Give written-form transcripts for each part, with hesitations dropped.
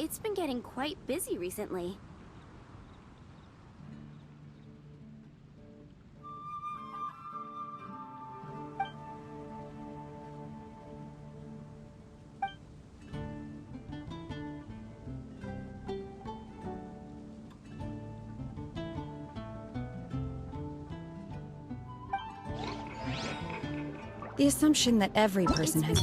It's been getting quite busy recently. The assumption that every person has...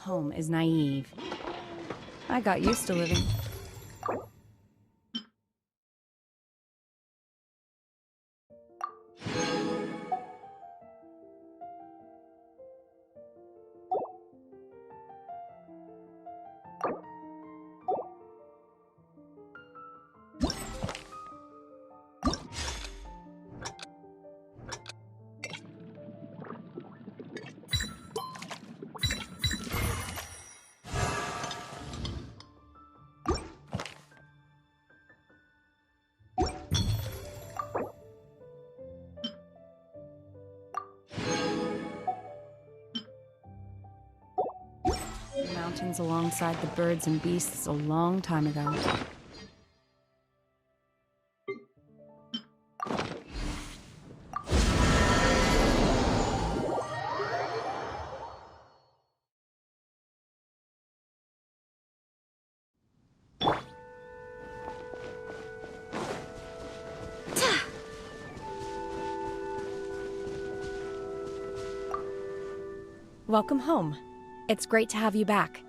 Home is naive. I got used to living. Mountains alongside the birds and beasts a long time ago. Welcome home. It's great to have you back.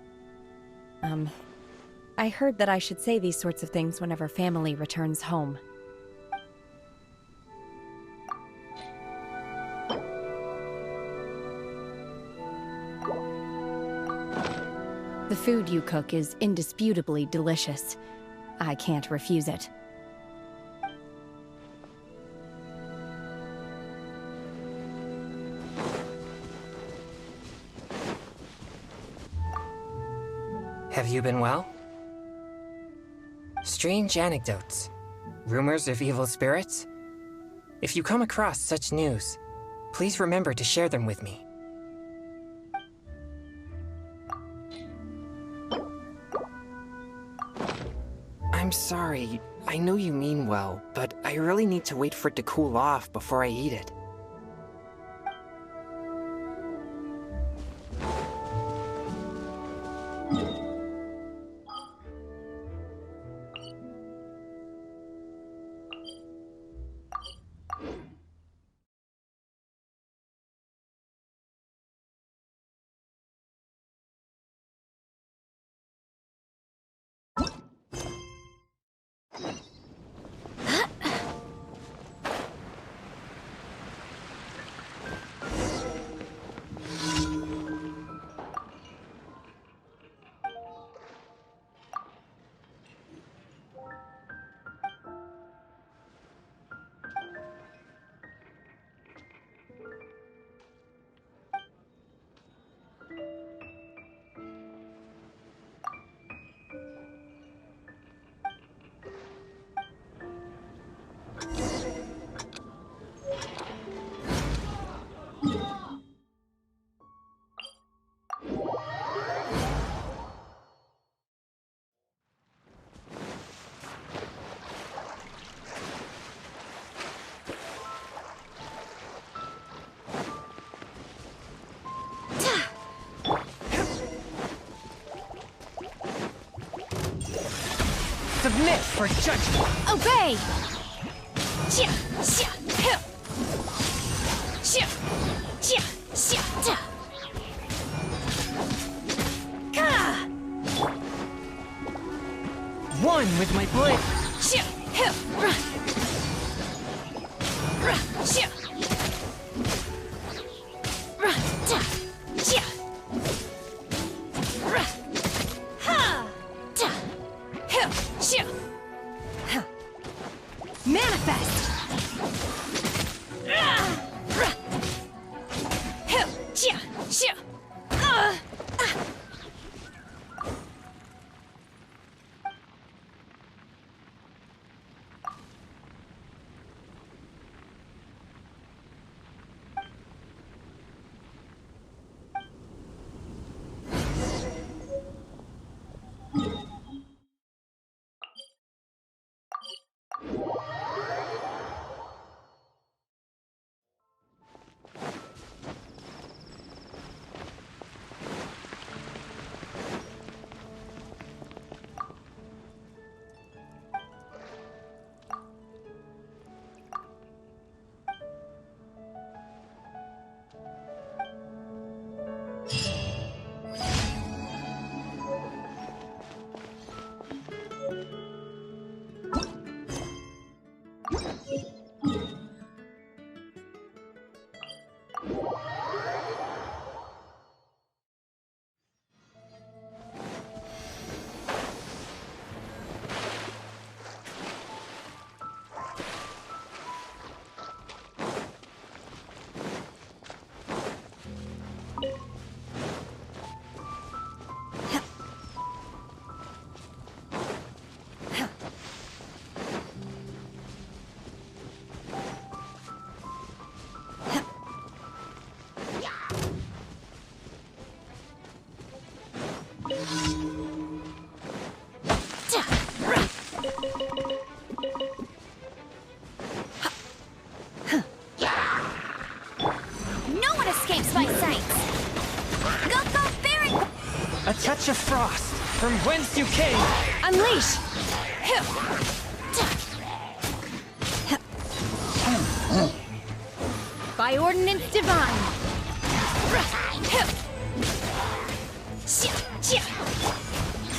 I heard that I should say these sorts of things whenever family returns home. The food you cook is indisputably delicious. I can't refuse it. Have you been well? Strange anecdotes. Rumors of evil spirits? If you come across such news, please remember to share them with me. I'm sorry. I know you mean well, but I really need to wait for it to cool off before I eat it. Submit for judgment! Obey! One with my blade! Manifest! No one escapes my sights! Go, go, Barry! A touch of frost, from whence you came! Unleash! By ordinance divine!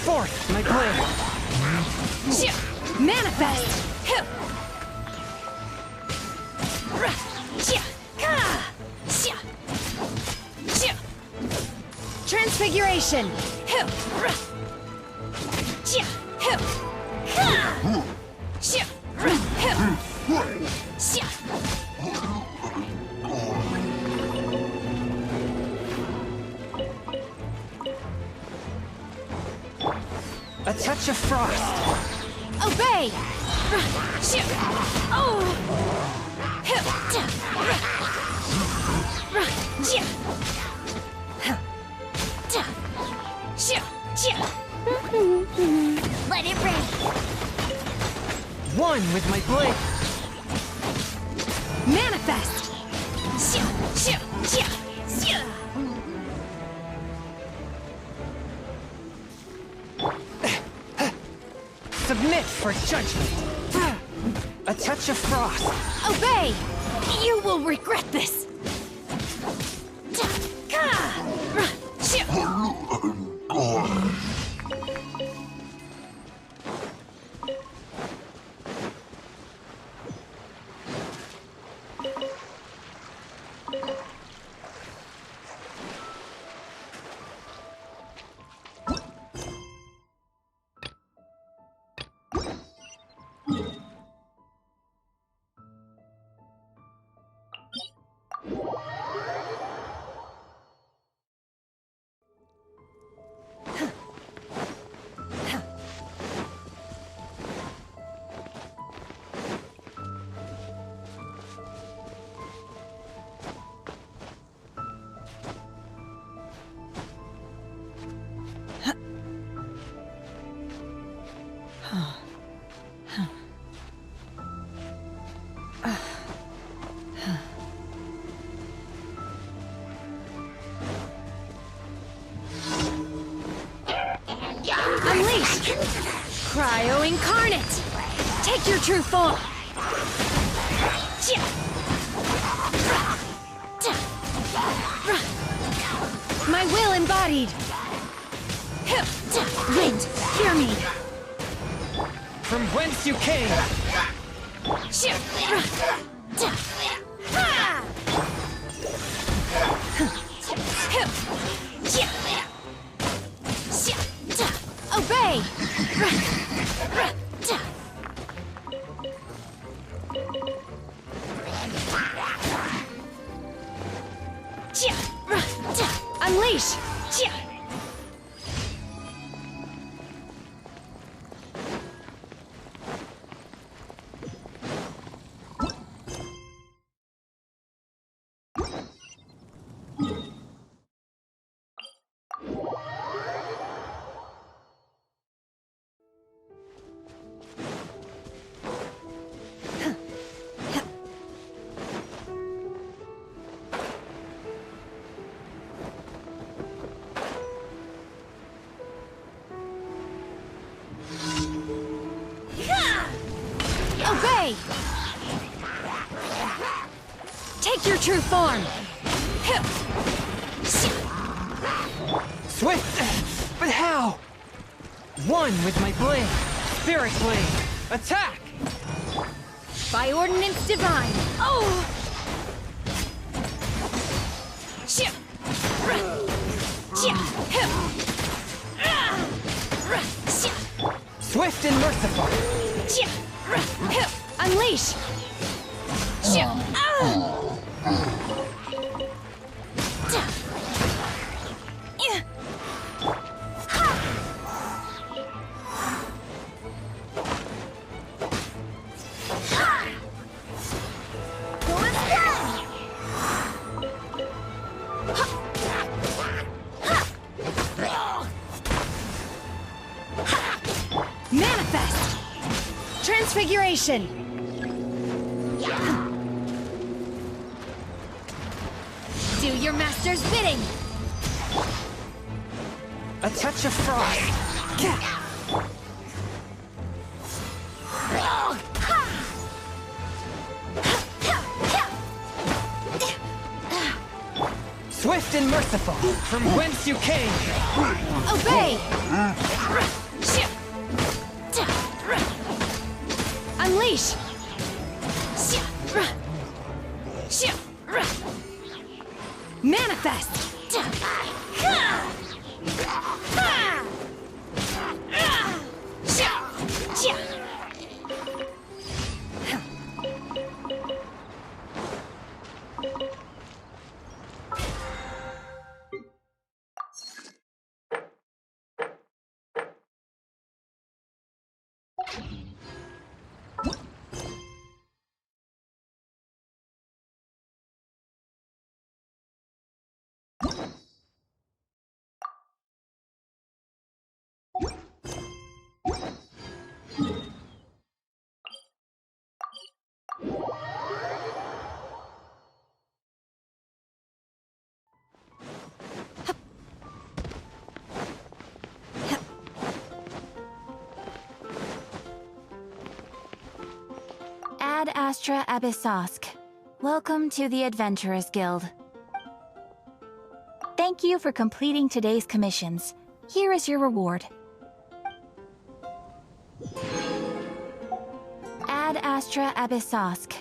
Forth, my blade! Manifest! Transfiguration! A touch of frost! Obey! Let it rain! One with my blade! Manifest! Submit for judgment! A touch of frost! Obey! You will regret this! Unleash! Cryo Incarnate! Take your true form! My will embodied! Wind, hear me! From whence you came! Obey! Unleash! Obey! Take your true form! Swift! But how? One with my blade! Spirit blade! Attack! By ordinance divine! Oh! Swift and merciful! Unleash! Manifest! Transfiguration! Do your master's bidding! A touch of frost! Swift and merciful, from whence you came! Obey! Unleash! Manifest! Ad Astra Abyssosk. Welcome to the Adventurers Guild. Thank you for completing today's commissions. Here is your reward. Ad Astra Abyssosk.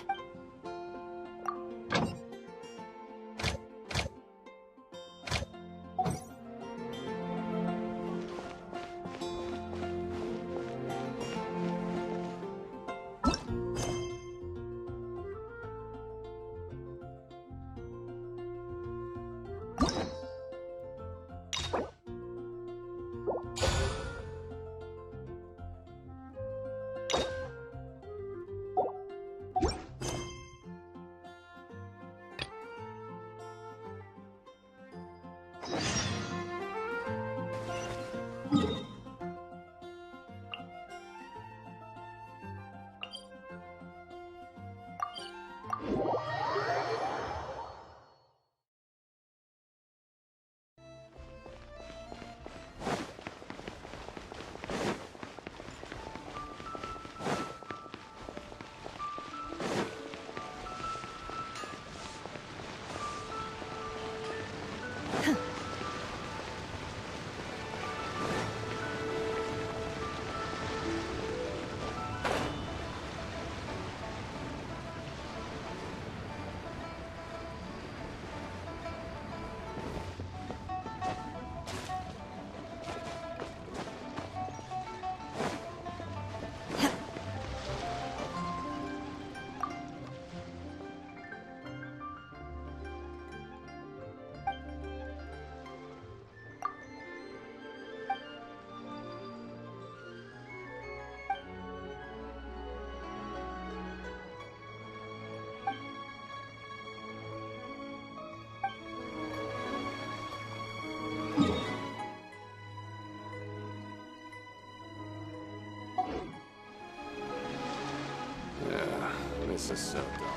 is so dull.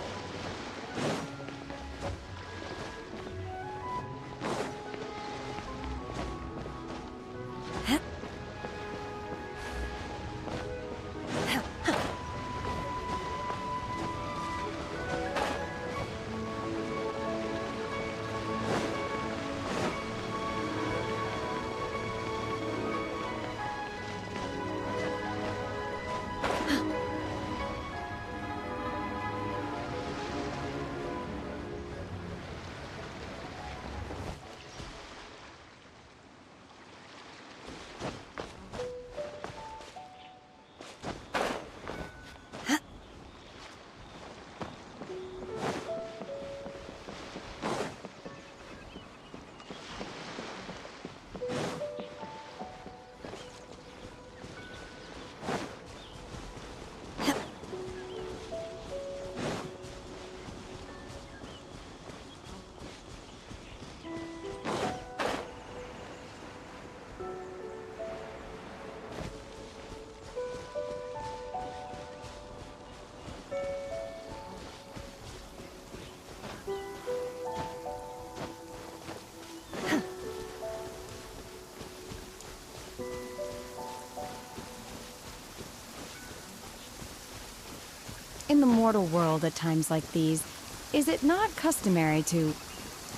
In the mortal world at times like these, is it not customary to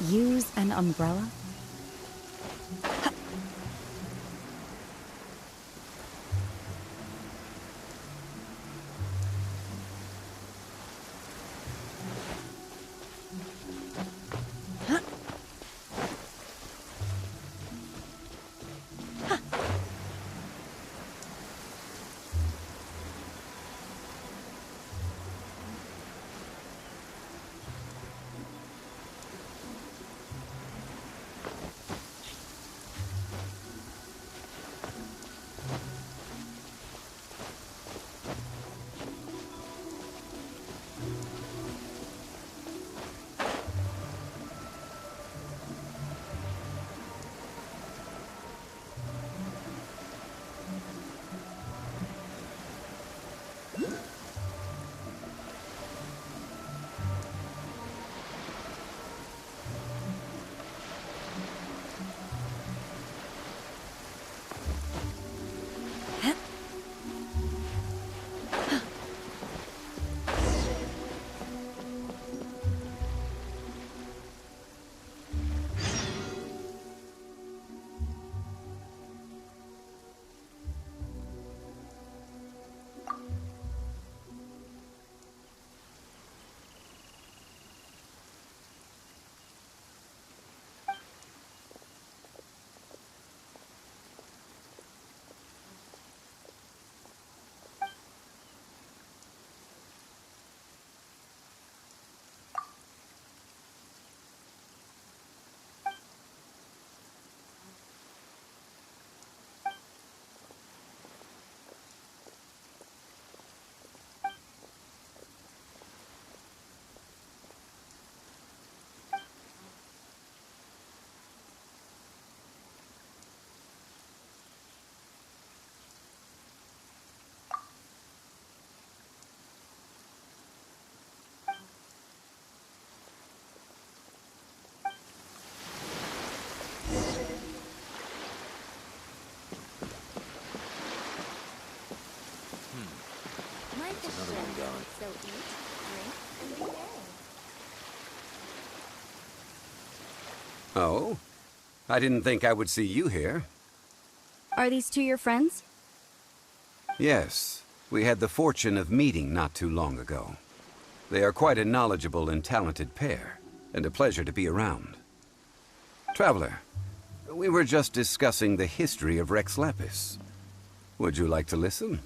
use an umbrella? Another one gone. So eat, drink, and be merry. Oh? I didn't think I would see you here. Are these two your friends? Yes. We had the fortune of meeting not too long ago. They are quite a knowledgeable and talented pair, and a pleasure to be around. Traveler, we were just discussing the history of Rex Lapis. Would you like to listen?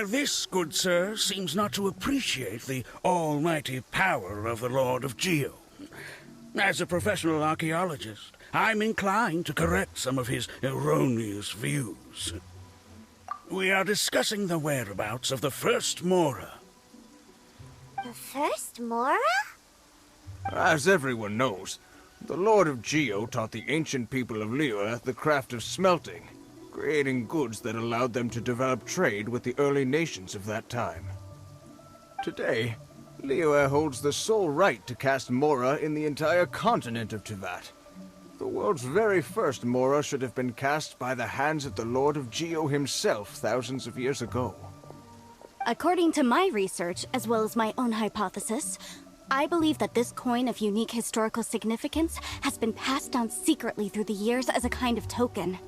This, good sir, seems not to appreciate the almighty power of the Lord of Geo. As a professional archaeologist, I'm inclined to correct some of his erroneous views. We are discussing the whereabouts of the first Mora. The first Mora? As everyone knows, the Lord of Geo taught the ancient people of Liyue the craft of smelting, creating goods that allowed them to develop trade with the early nations of that time. Today, Liyue holds the sole right to cast Mora in the entire continent of Teyvat. The world's very first Mora should have been cast by the hands of the Lord of Geo himself thousands of years ago. According to my research, as well as my own hypothesis, I believe that this coin of unique historical significance has been passed down secretly through the years as a kind of token.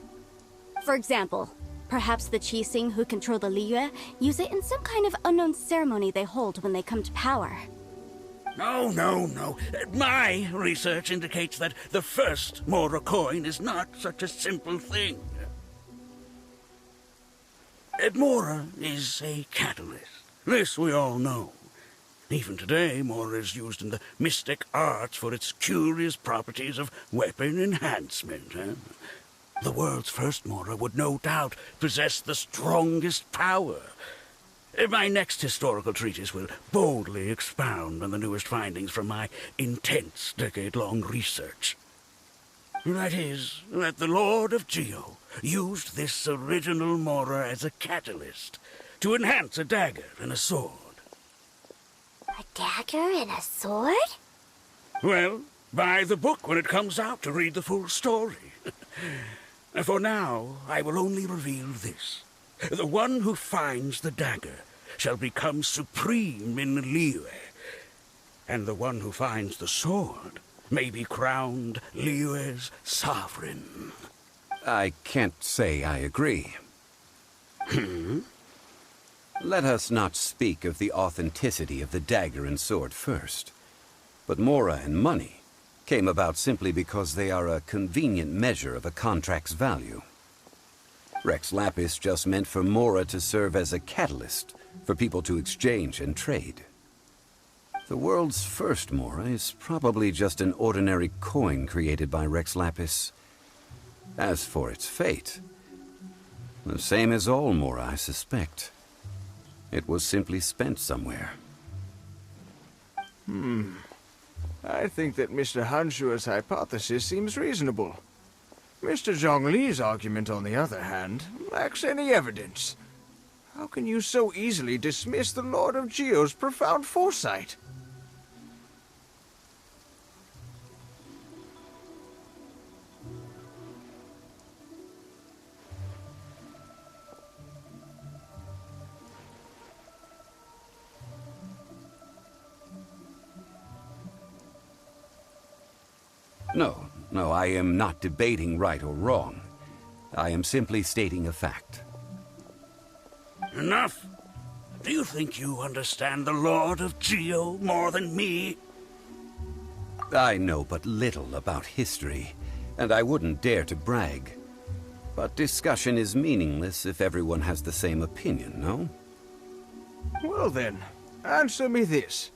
For example, perhaps the Qixing who control the Liyue use it in some kind of unknown ceremony they hold when they come to power. No. My research indicates that the first Mora coin is not such a simple thing. Mora is a catalyst. This we all know. Even today, Mora is used in the mystic arts for its curious properties of weapon enhancement. The world's first Mora would no doubt possess the strongest power. My next historical treatise will boldly expound on the newest findings from my intense decade-long research. That is, that the Lord of Geo used this original Mora as a catalyst to enhance a dagger and a sword. A dagger and a sword? Well, buy the book when it comes out to read the full story. For now, I will only reveal this. The one who finds the dagger shall become supreme in Liyue, and the one who finds the sword may be crowned Liyue's sovereign. I can't say I agree. Let us not speak of the authenticity of the dagger and sword first. But Mora and money came about simply because they are a convenient measure of a contract's value. Rex Lapis just meant for Mora to serve as a catalyst for people to exchange and trade. The world's first Mora is probably just an ordinary coin created by Rex Lapis. As for its fate, the same as all Mora, I suspect. It was simply spent somewhere. I think that Mr. Hanshua's hypothesis seems reasonable. Mr. Zhongli's argument, on the other hand, lacks any evidence. How can you so easily dismiss the Lord of Geo's profound foresight? No, I am not debating right or wrong. I am simply stating a fact. Enough! Do you think you understand the Lord of Geo more than me? I know but little about history, and I wouldn't dare to brag. But discussion is meaningless if everyone has the same opinion, no? Well then, answer me this.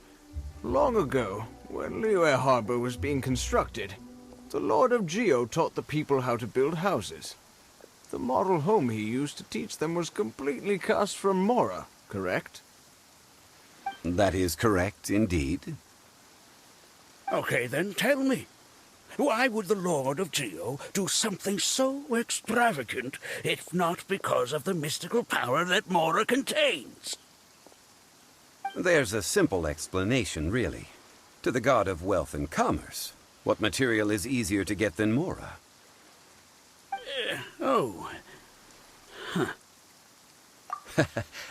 Long ago, when Liyue Harbor was being constructed, the Lord of Geo taught the people how to build houses. The model home he used to teach them was completely cast from Mora, correct? That is correct, indeed. Okay, then tell me. Why would the Lord of Geo do something so extravagant if not because of the mystical power that Mora contains? There's a simple explanation, really. To the god of wealth and commerce, what material is easier to get than Mora?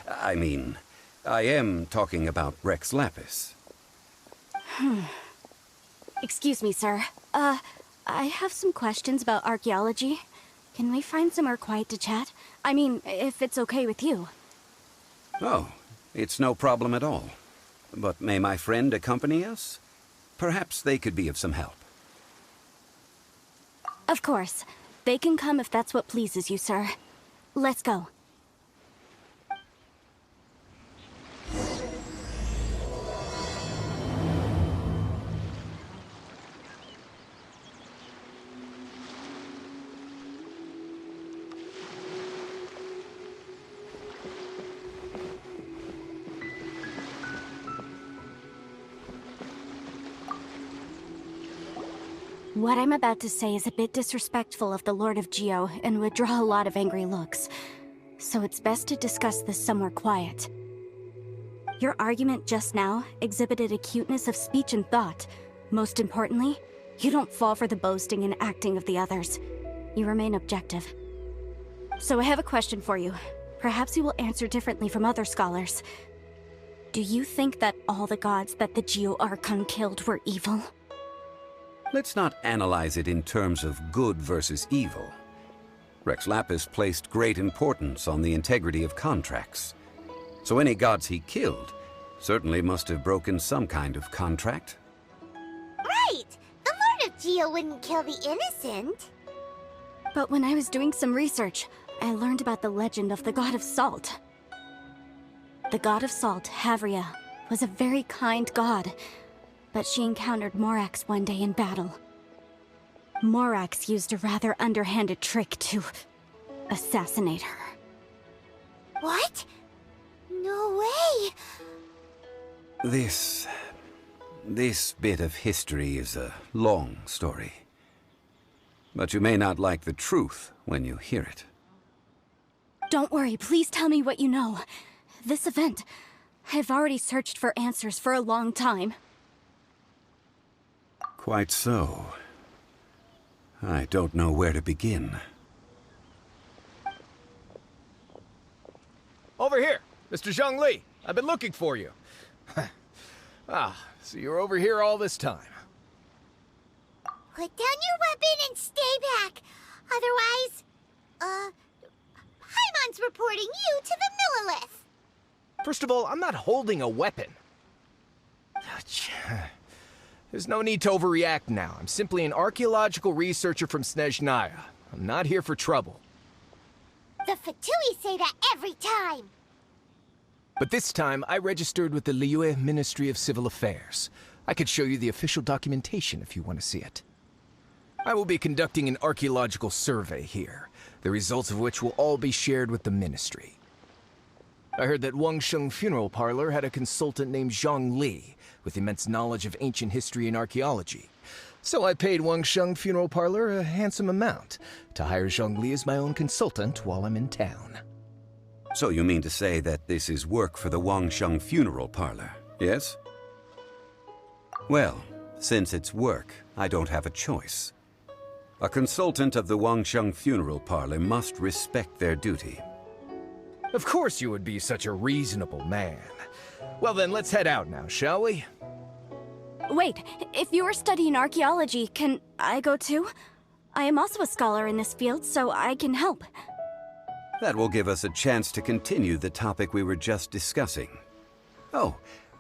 I mean, I am talking about Rex Lapis. Excuse me, sir. I have some questions about archaeology. Can we find somewhere quiet to chat? I mean, if it's okay with you. Oh, it's no problem at all. But may my friend accompany us? Perhaps they could be of some help. Of course. They can come if that's what pleases you, sir. Let's go. What I'm about to say is a bit disrespectful of the Lord of Geo and would draw a lot of angry looks. So it's best to discuss this somewhere quiet. Your argument just now exhibited acuteness of speech and thought. Most importantly, you don't fall for the boasting and acting of the others. You remain objective. So I have a question for you. Perhaps you will answer differently from other scholars. Do you think that all the gods that the Geo Archon killed were evil? Let's not analyze it in terms of good versus evil. Rex Lapis placed great importance on the integrity of contracts. So any gods he killed certainly must have broken some kind of contract. Right! The Lord of Geo wouldn't kill the innocent. But when I was doing some research, I learned about the legend of the god of salt. The god of salt, Havria, was a very kind god, but she encountered Morax one day in battle. Morax used a rather underhanded trick to assassinate her. What? No way! This bit of history is a long story. But you may not like the truth when you hear it. Don't worry, please tell me what you know. This event, I've already searched for answers for a long time. Quite so. I don't know where to begin. Over here, Mr. Zhongli. I've been looking for you. So you're over here all this time. Put down your weapon and stay back. Otherwise, Paimon's reporting you to the Millilith. First of all, I'm not holding a weapon. There's no need to overreact now. I'm simply an archaeological researcher from Snezhnaya. I'm not here for trouble. The Fatui say that every time. But this time, I registered with the Liyue Ministry of Civil Affairs. I could show you the official documentation if you want to see it. I will be conducting an archaeological survey here, the results of which will all be shared with the ministry. I heard that Wangsheng Funeral Parlor had a consultant named Zhongli, with immense knowledge of ancient history and archaeology. So I paid Wangsheng Funeral Parlor a handsome amount to hire Zhongli as my own consultant while I'm in town. So you mean to say that this is work for the Wangsheng Funeral Parlor, yes? Well, since it's work, I don't have a choice. A consultant of the Wangsheng Funeral Parlor must respect their duty. Of course you would be such a reasonable man. Well then, let's head out now, shall we? Wait, if you are studying archaeology, can I go too? I am also a scholar in this field, so I can help. That will give us a chance to continue the topic we were just discussing. Oh,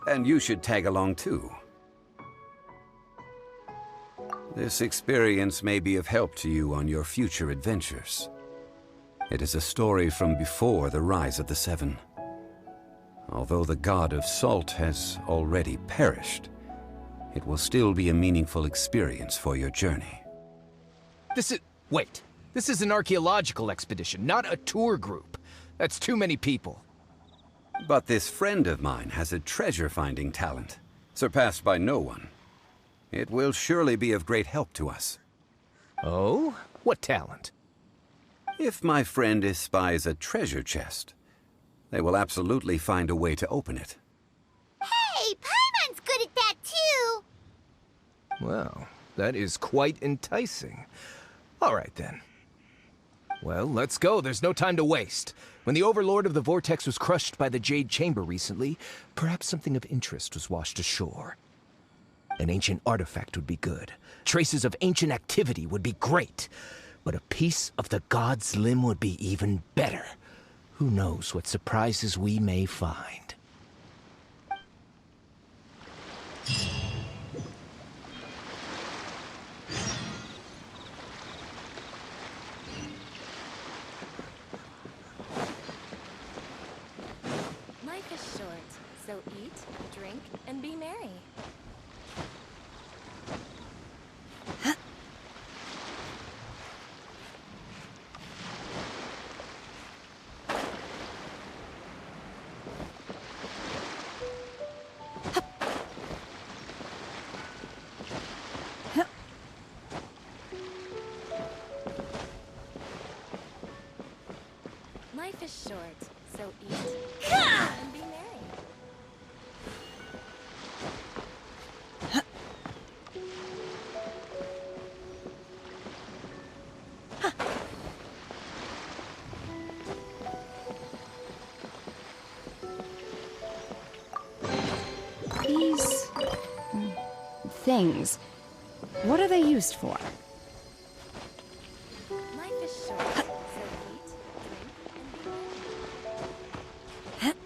and you should tag along too. This experience may be of help to you on your future adventures. It is a story from before the rise of the Seven. Although the god of salt has already perished, it will still be a meaningful experience for your journey. Wait. This is an archaeological expedition, not a tour group. That's too many people. But this friend of mine has a treasure-finding talent, surpassed by no one. It will surely be of great help to us. Oh? What talent? If my friend espies a treasure chest, they will absolutely find a way to open it. Hey, Paimon's good at that too. Well, that is quite enticing. All right then. Well, let's go. There's no time to waste. When the Overlord of the Vortex was crushed by the Jade Chamber recently, perhaps something of interest was washed ashore. An ancient artifact would be good. Traces of ancient activity would be great. But a piece of the god's limb would be even better. Who knows what surprises we may find. Life is short, so eat, drink, and be merry. Life is short, so eat and be merry. things. What are they used for? Life is short, so eat, drink, and be merry.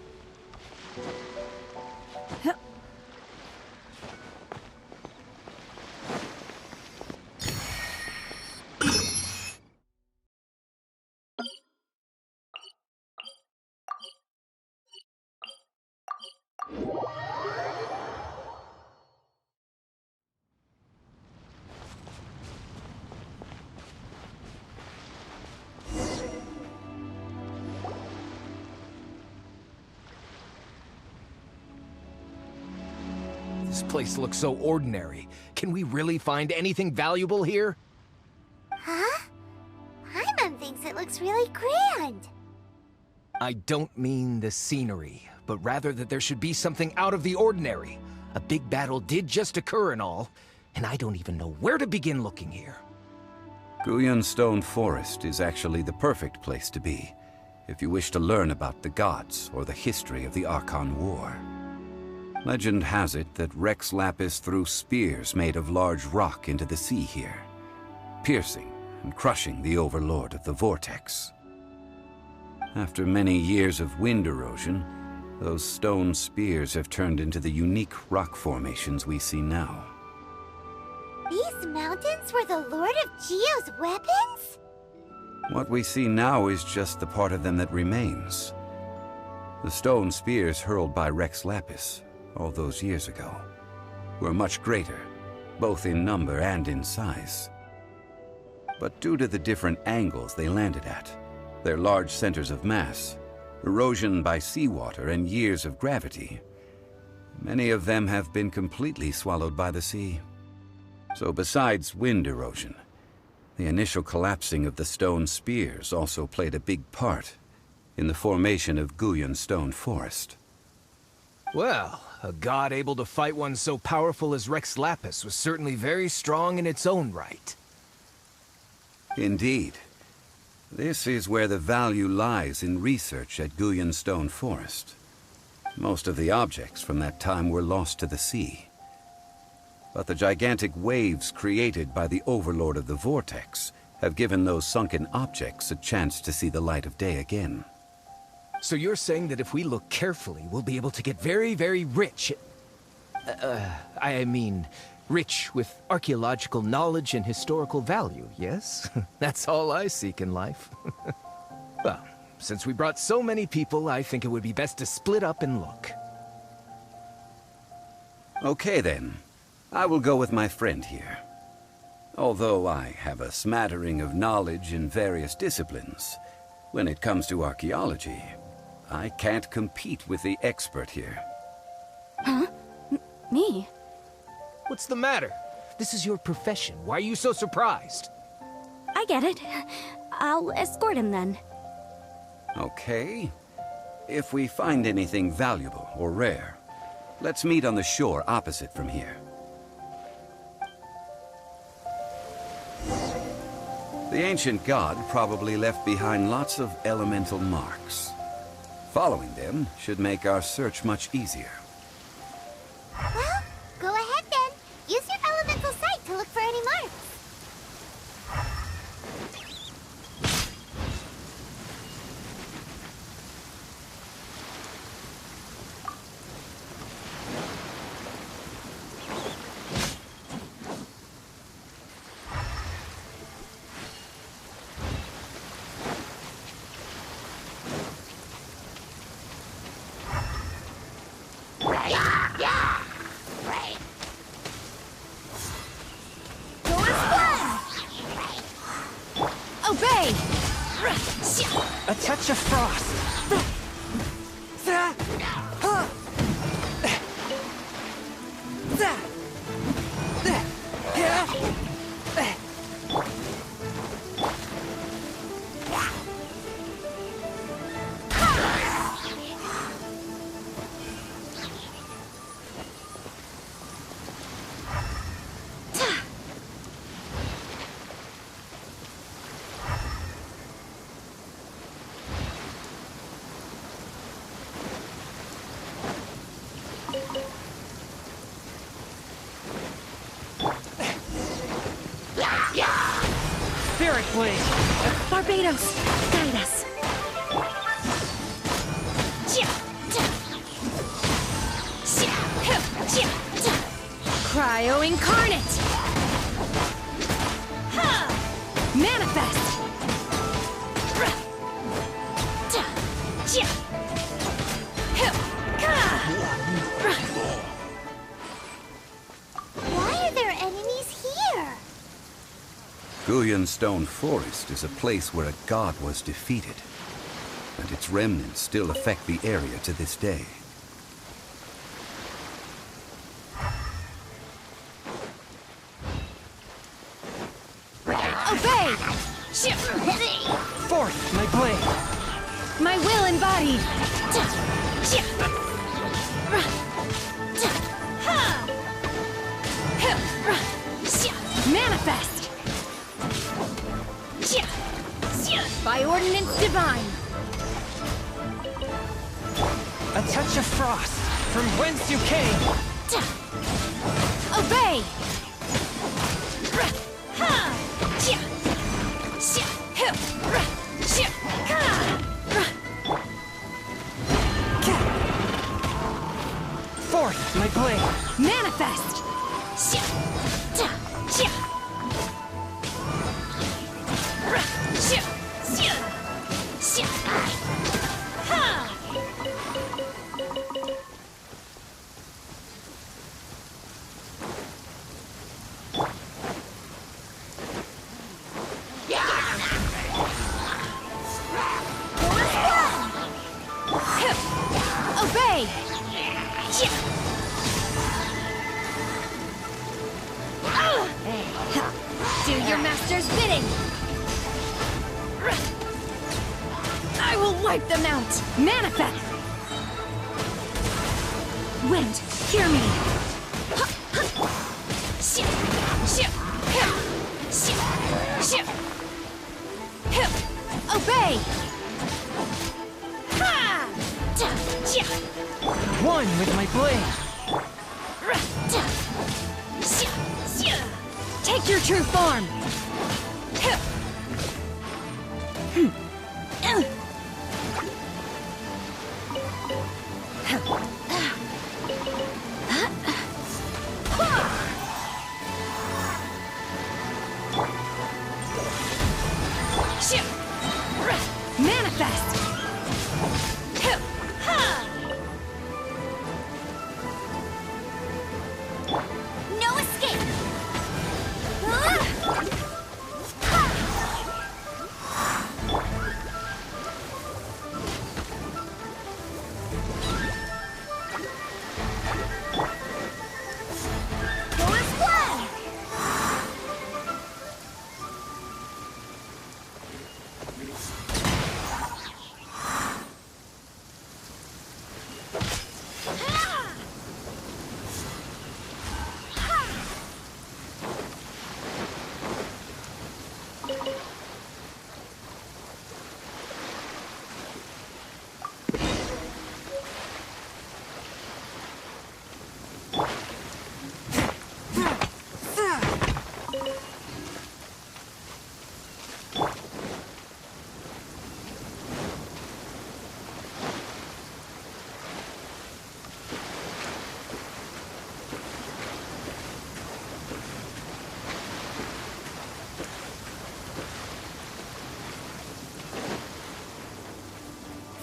This place looks so ordinary. Can we really find anything valuable here? Huh? Paimon thinks it looks really grand. I don't mean the scenery, but rather that there should be something out of the ordinary. A big battle did just occur and all, and I don't even know where to begin looking here. Guyun Stone Forest is actually the perfect place to be, if you wish to learn about the gods or the history of the Archon War. Legend has it that Rex Lapis threw spears made of large rock into the sea here, piercing and crushing the overlord of the vortex. After many years of wind erosion, those stone spears have turned into the unique rock formations we see now. These mountains were the Lord of Geo's weapons? What we see now is just the part of them that remains. The stone spears hurled by Rex Lapis all those years ago were much greater, both in number and in size. But due to the different angles they landed at, their large centers of mass, erosion by seawater, and years of gravity, many of them have been completely swallowed by the sea. So besides wind erosion, the initial collapsing of the stone spears also played a big part in the formation of Guyun Stone Forest. Well, a god able to fight one so powerful as Rex Lapis was certainly very strong in its own right. Indeed. This is where the value lies in research at Guyun Stone Forest. Most of the objects from that time were lost to the sea. But the gigantic waves created by the overlord of the vortex have given those sunken objects a chance to see the light of day again. So you're saying that if we look carefully, we'll be able to get very, very rich. I mean, rich with archaeological knowledge and historical value, yes? That's all I seek in life. Well, since we brought so many people, I think it would be best to split up and look. Okay then. I will go with my friend here. Although I have a smattering of knowledge in various disciplines, when it comes to archaeology, I can't compete with the expert here. Huh? Me? What's the matter? This is your profession. Why are you so surprised? I get it. I'll escort him then. Okay. If we find anything valuable or rare, let's meet on the shore opposite from here. The ancient god probably left behind lots of elemental marks. Following them should make our search much easier. Well, go ahead then. Use your elemental sight to look for any marks. Obey! A touch of frost. blade. Barbados, guide us. Cryo incarnate! Manifest! Why are there enemies here? Guyan Stone Forest is a place where a god was defeated, and its remnants still affect the area to this day. Obey! Forth, my blade. My will embodied! Manifest! By ordinance divine! A touch of frost, from whence you came. Obey! Forth, my blade. Manifest! Obey! Do your master's bidding! I will wipe them out! Manifest! Wind, hear me! Obey! One with my blade. Take your true form! Manifest! No escape! Force one!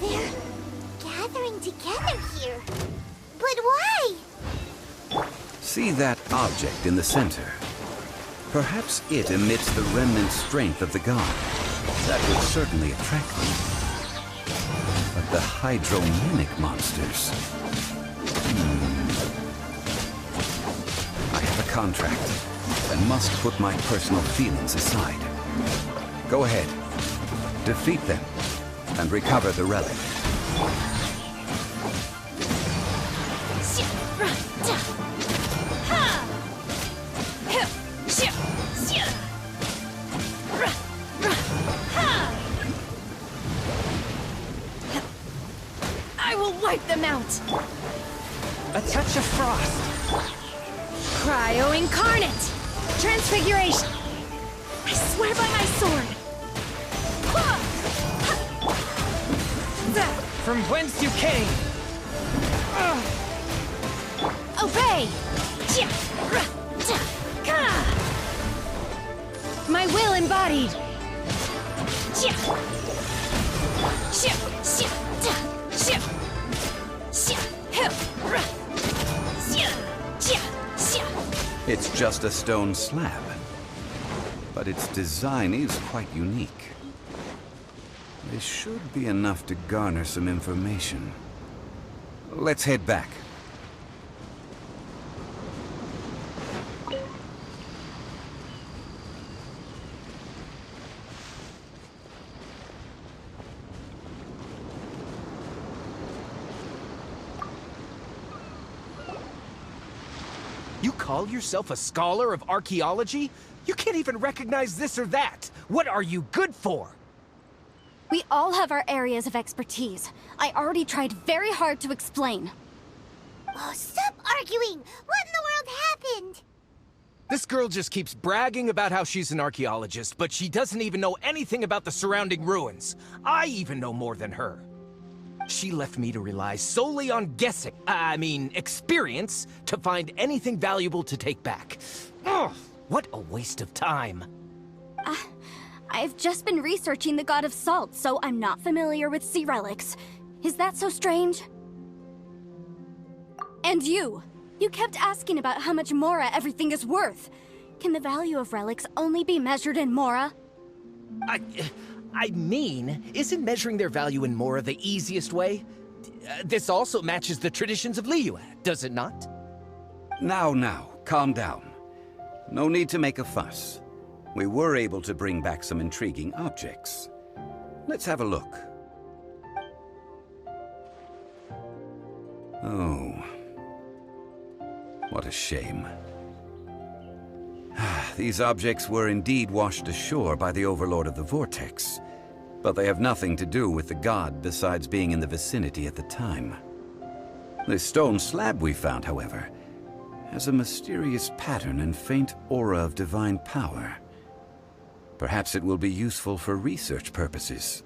They're gathering together here. But why? See that object in the center? Perhaps it emits the remnant strength of the god. That would certainly attract them. But the hydromimic monsters... I have a contract, and must put my personal feelings aside. Go ahead. Defeat them, and recover the relic. I will wipe them out! A touch of frost. Cryo incarnate! Transfiguration! I swear by my sword! from whence you came! Obey! My will embodied! It's just a stone slab, but its design is quite unique. This should be enough to garner some information. Let's head back. You call yourself a scholar of archaeology? You can't even recognize this or that. What are you good for? We all have our areas of expertise. I already tried very hard to explain. Oh, stop arguing! What in the world happened? This girl just keeps bragging about how she's an archaeologist, but she doesn't even know anything about the surrounding ruins. I even know more than her. She left me to rely solely on guessing, experience, to find anything valuable to take back. Ugh, what a waste of time. I've just been researching the God of Salt, so I'm not familiar with sea relics. Is that so strange? And you kept asking about how much Mora everything is worth. Can the value of relics only be measured in Mora? Isn't measuring their value in Mora the easiest way? This also matches the traditions of Liyue, does it not? Now, calm down. No need to make a fuss. We were able to bring back some intriguing objects. Let's have a look. Oh. What a shame. These objects were indeed washed ashore by the Overlord of the Vortex, but they have nothing to do with the god besides being in the vicinity at the time. This stone slab we found, however, has a mysterious pattern and faint aura of divine power. Perhaps it will be useful for research purposes.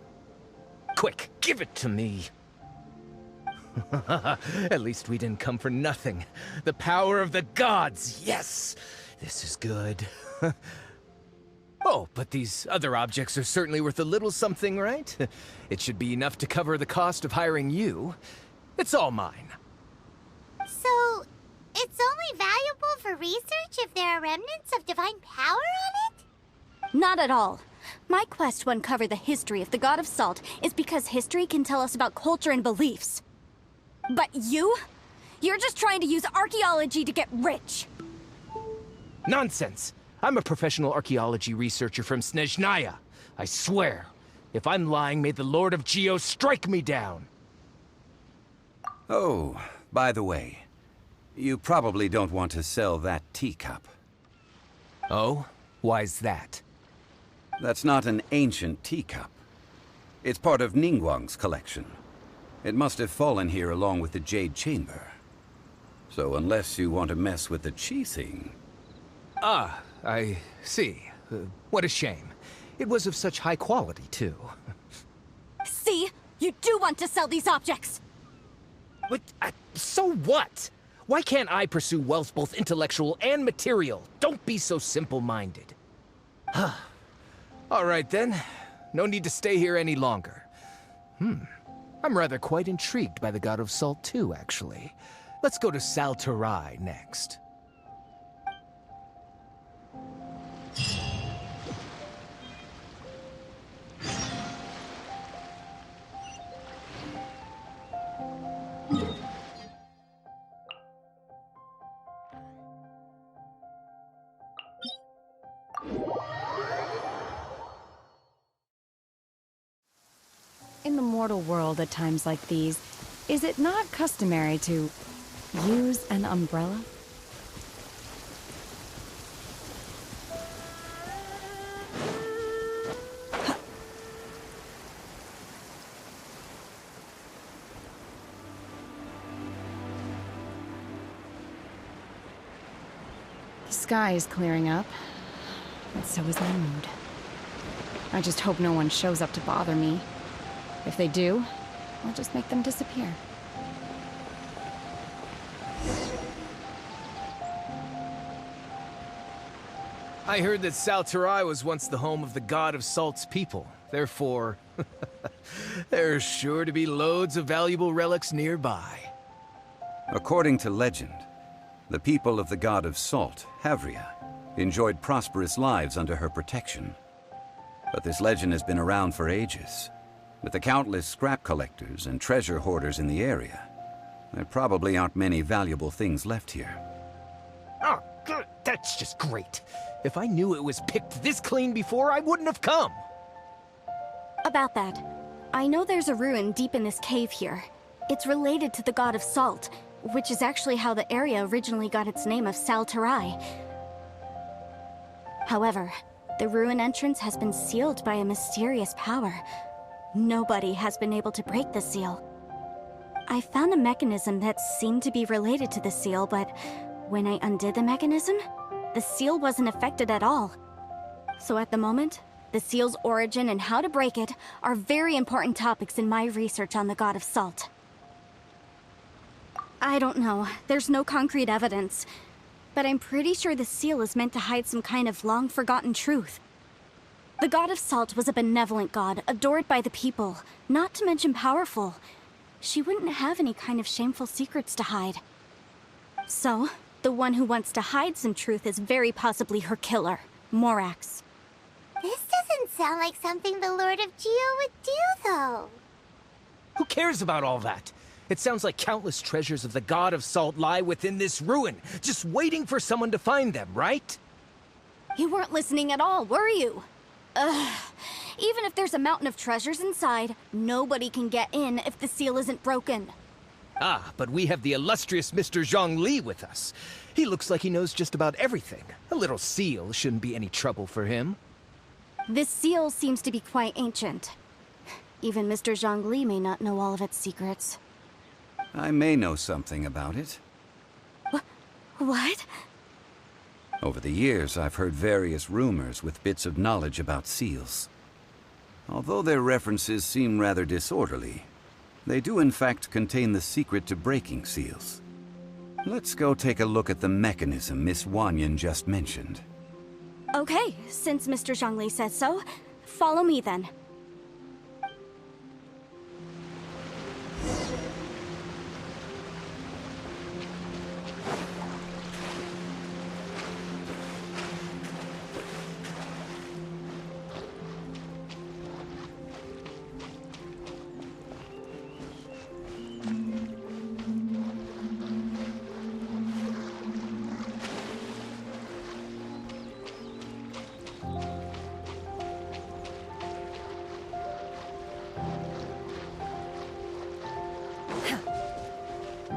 Quick, give it to me. At least we didn't come for nothing. The power of the gods, yes! This is good. Oh, but these other objects are certainly worth a little something, right? It should be enough to cover the cost of hiring you. It's all mine. So, it's only valuable for research if there are remnants of divine power on it? Not at all. My quest to uncover the history of the God of Salt is because history can tell us about culture and beliefs. But you're just trying to use archaeology to get rich. Nonsense! I'm a professional archaeology researcher from Snezhnaya. I swear, if I'm lying, may the Lord of Geo strike me down. Oh, by the way, you probably don't want to sell that teacup. Oh? Why's that? That's not an ancient teacup. It's part of Ningguang's collection. It must have fallen here along with the Jade Chamber. So unless you want to mess with the Qixing... Ah, I see. What a shame. It was of such high quality, too. See? You do want to sell these objects! But, so what? Why can't I pursue wealth both intellectual and material? Don't be so simple-minded. All right, then. No need to stay here any longer. I'm rather quite intrigued by the God of Salt, too, actually. Let's go to Sal Terai next. In the mortal world at times like these, is it not customary to use an umbrella? The sky is clearing up, and so is my mood. I just hope no one shows up to bother me. If they do, I'll just make them disappear. I heard that Salterai was once the home of the god of Salt's people. Therefore, there's sure to be loads of valuable relics nearby. According to legend, the people of the god of Salt, Havria, enjoyed prosperous lives under her protection. But this legend has been around for ages. With the countless scrap collectors and treasure hoarders in the area, there probably aren't many valuable things left here. Oh, good. That's just great. If I knew it was picked this clean before, I wouldn't have come. About that, I know there's a ruin deep in this cave here. It's related to the god of Salt, which is actually how the area originally got its name of Salterai. However, the ruin entrance has been sealed by a mysterious power. Nobody has been able to break the seal. I found a mechanism that seemed to be related to the seal, but when I undid the mechanism, the seal wasn't affected at all. So at the moment, the seal's origin and how to break it are very important topics in my research on the god of Salt. I don't know, there's no concrete evidence, but I'm pretty sure the seal is meant to hide some kind of long-forgotten truth. The god of Salt was a benevolent god, adored by the people, not to mention powerful. She wouldn't have any kind of shameful secrets to hide. So, the one who wants to hide some truth is very possibly her killer, Morax. This doesn't sound like something the Lord of Geo would do, though. Who cares about all that? It sounds like countless treasures of the god of Salt lie within this ruin, just waiting for someone to find them, right? You weren't listening at all, were you? Ugh. Even if there's a mountain of treasures inside, nobody can get in if the seal isn't broken. Ah, but we have the illustrious Mr. Zhongli with us. He looks like he knows just about everything. A little seal shouldn't be any trouble for him. This seal seems to be quite ancient. Even Mr. Zhongli may not know all of its secrets. I may know something about it. What? Over the years, I've heard various rumors with bits of knowledge about seals. Although their references seem rather disorderly, they do in fact contain the secret to breaking seals. Let's go take a look at the mechanism Miss Wanyan just mentioned. Okay, since Mr. Zhongli says so, follow me then.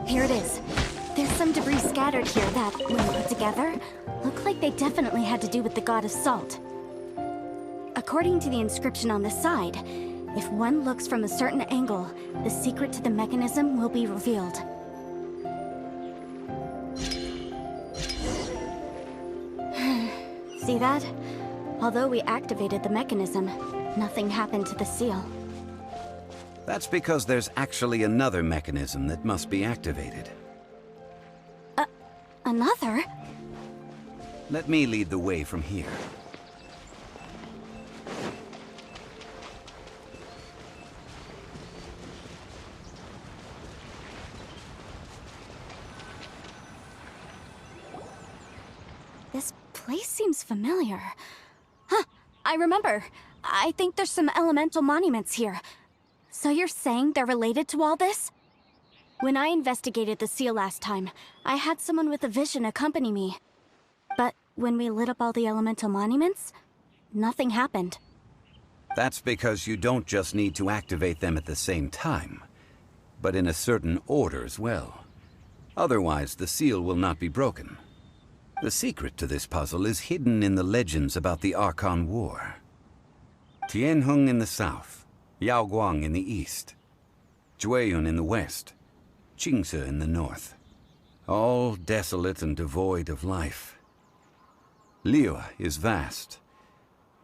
Here it is. There's some debris scattered here that, when put together, look like they definitely had to do with the god of Salt. According to the inscription on the side, if one looks from a certain angle, the secret to the mechanism will be revealed. See that? Although we activated the mechanism, nothing happened to the seal. That's because there's actually another mechanism that must be activated. Another? Let me lead the way from here. This place seems familiar. Huh, I remember. I think there's some elemental monuments here. So you're saying they're related to all this? When I investigated the seal last time, I had someone with a vision accompany me. But when we lit up all the elemental monuments, nothing happened. That's because you don't just need to activate them at the same time, but in a certain order as well. Otherwise, the seal will not be broken. The secret to this puzzle is hidden in the legends about the Archon War. Tianheng in the south, Yaoguang in the east, Jueyun in the west, Qingce in the north. All desolate and devoid of life. Liyue is vast,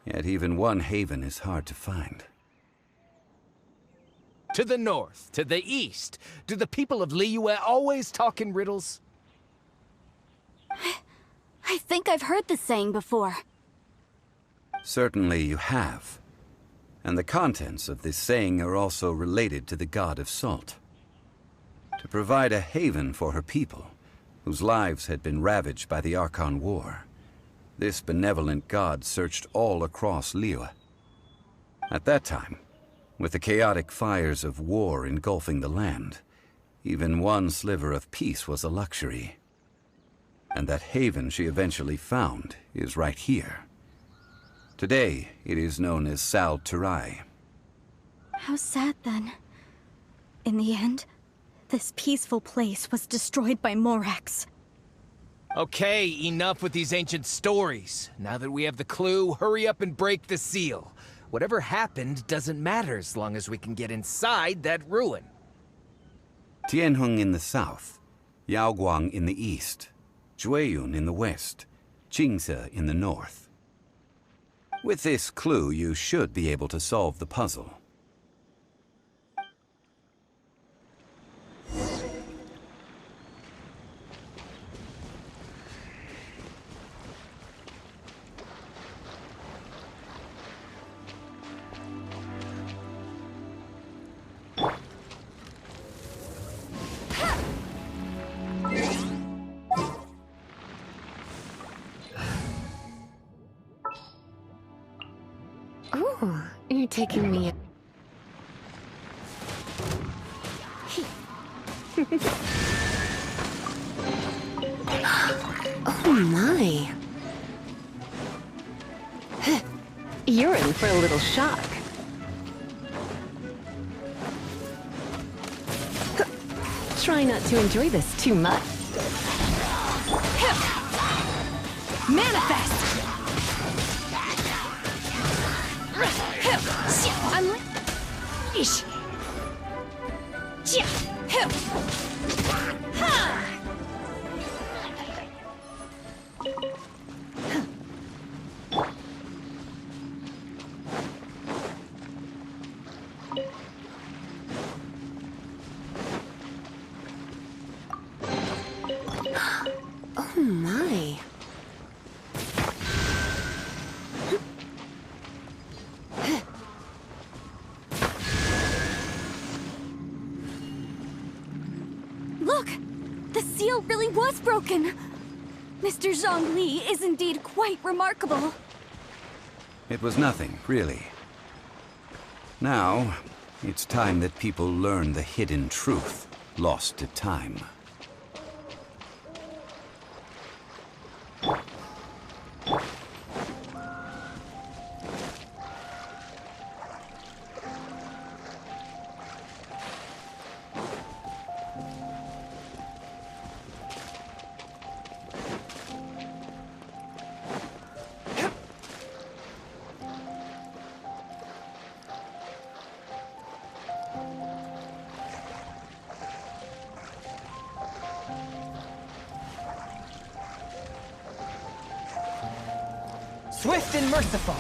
yet even one haven is hard to find. To the north? To the east? Do the people of Liyue always talk in riddles? I think I've heard this saying before. Certainly you have. And the contents of this saying are also related to the god of salt. To provide a haven for her people, whose lives had been ravaged by the Archon War, this benevolent god searched all across Liyue. At that time, with the chaotic fires of war engulfing the land, even one sliver of peace was a luxury. And that haven she eventually found is right here. Today, it is known as Sal Turai. How sad then. In the end, this peaceful place was destroyed by Morax. Okay, enough with these ancient stories. Now that we have the clue, hurry up and break the seal. Whatever happened doesn't matter as long as we can get inside that ruin. Tianheng in the south, Yaoguang in the east, Jueyun in the west, Qingse in the north. With this clue, you should be able to solve the puzzle. Oh, you're taking me. Oh my. You're in for a little shock. Try not to enjoy this too much. Manifest! I'm like... Ish. Oh my. Look! The seal really was broken! Mr. Zhongli is indeed quite remarkable. It was nothing, really. Now, it's time that people learn the hidden truth lost to time. Swift and merciful.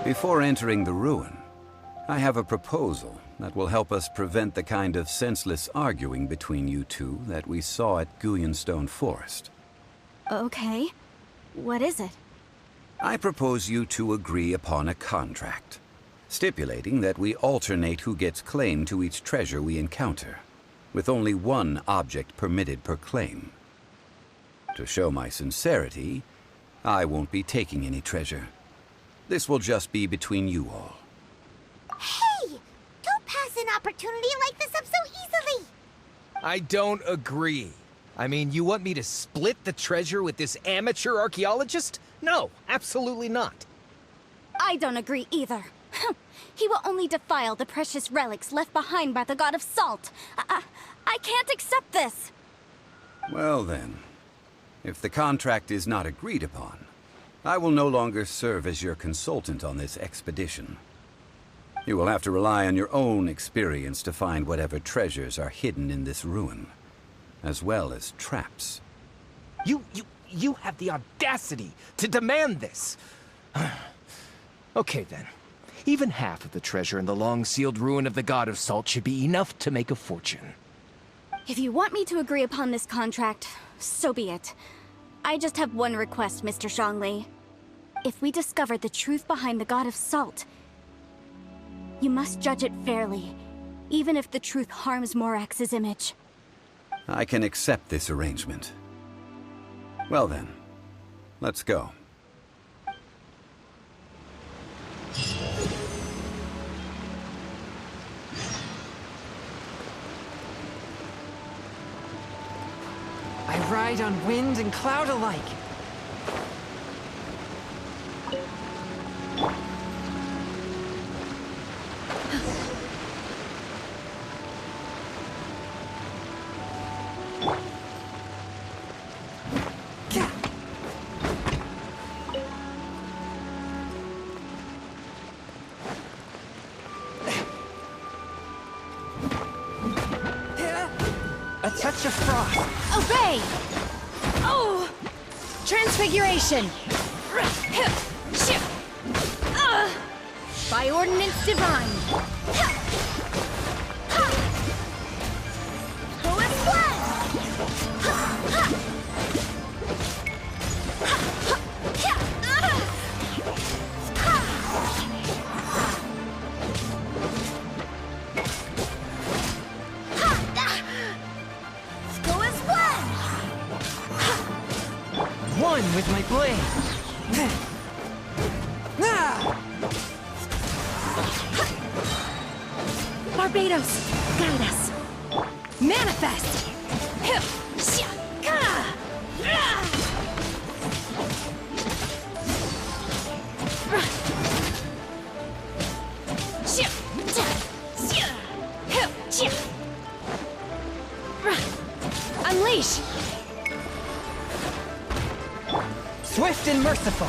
Before entering the ruin, I have a proposal that will help us prevent the kind of senseless arguing between you two that we saw at Guyonstone Forest. Okay. What is it? I propose you two agree upon a contract, stipulating that we alternate who gets claim to each treasure we encounter, with only one object permitted per claim. To show my sincerity, I won't be taking any treasure. This will just be between you all. Hey! Don't pass an opportunity like this up so easily! I don't agree. I mean, you want me to split the treasure with this amateur archaeologist? No, absolutely not. I don't agree either. He will only defile the precious relics left behind by the god of salt. I can't accept this. Well then, if the contract is not agreed upon, I will no longer serve as your consultant on this expedition. You will have to rely on your own experience to find whatever treasures are hidden in this ruin, as well as traps. You have the audacity to demand this! Okay then. Even half of the treasure in the long-sealed ruin of the God of Salt should be enough to make a fortune. If you want me to agree upon this contract, so be it. I just have one request, Mr. Zhongli. If we discover the truth behind the God of Salt, you must judge it fairly, even if the truth harms Morax's image. I can accept this arrangement. Well then, let's go. I ride on wind and cloud alike. A touch of frost. Obey! Oh! Transfiguration! By ordinance divine! Who is fled? One with my blade. Barbados, guide us! Manifest! Unleash! Swift and merciful.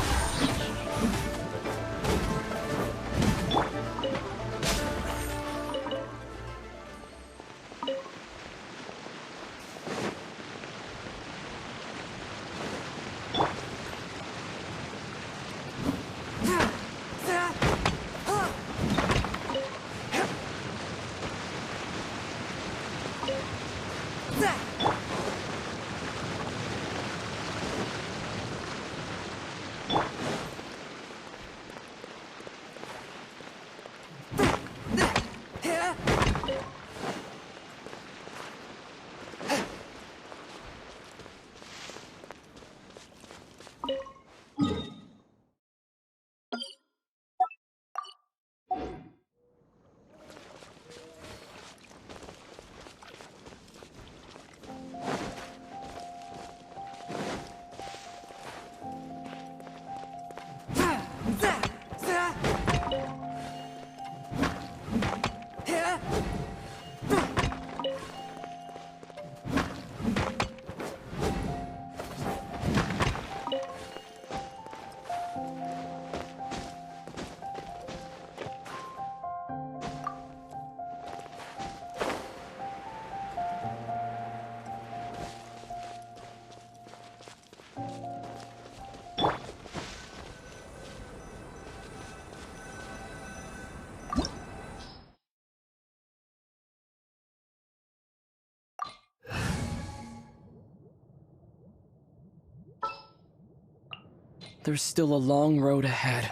There's still a long road ahead.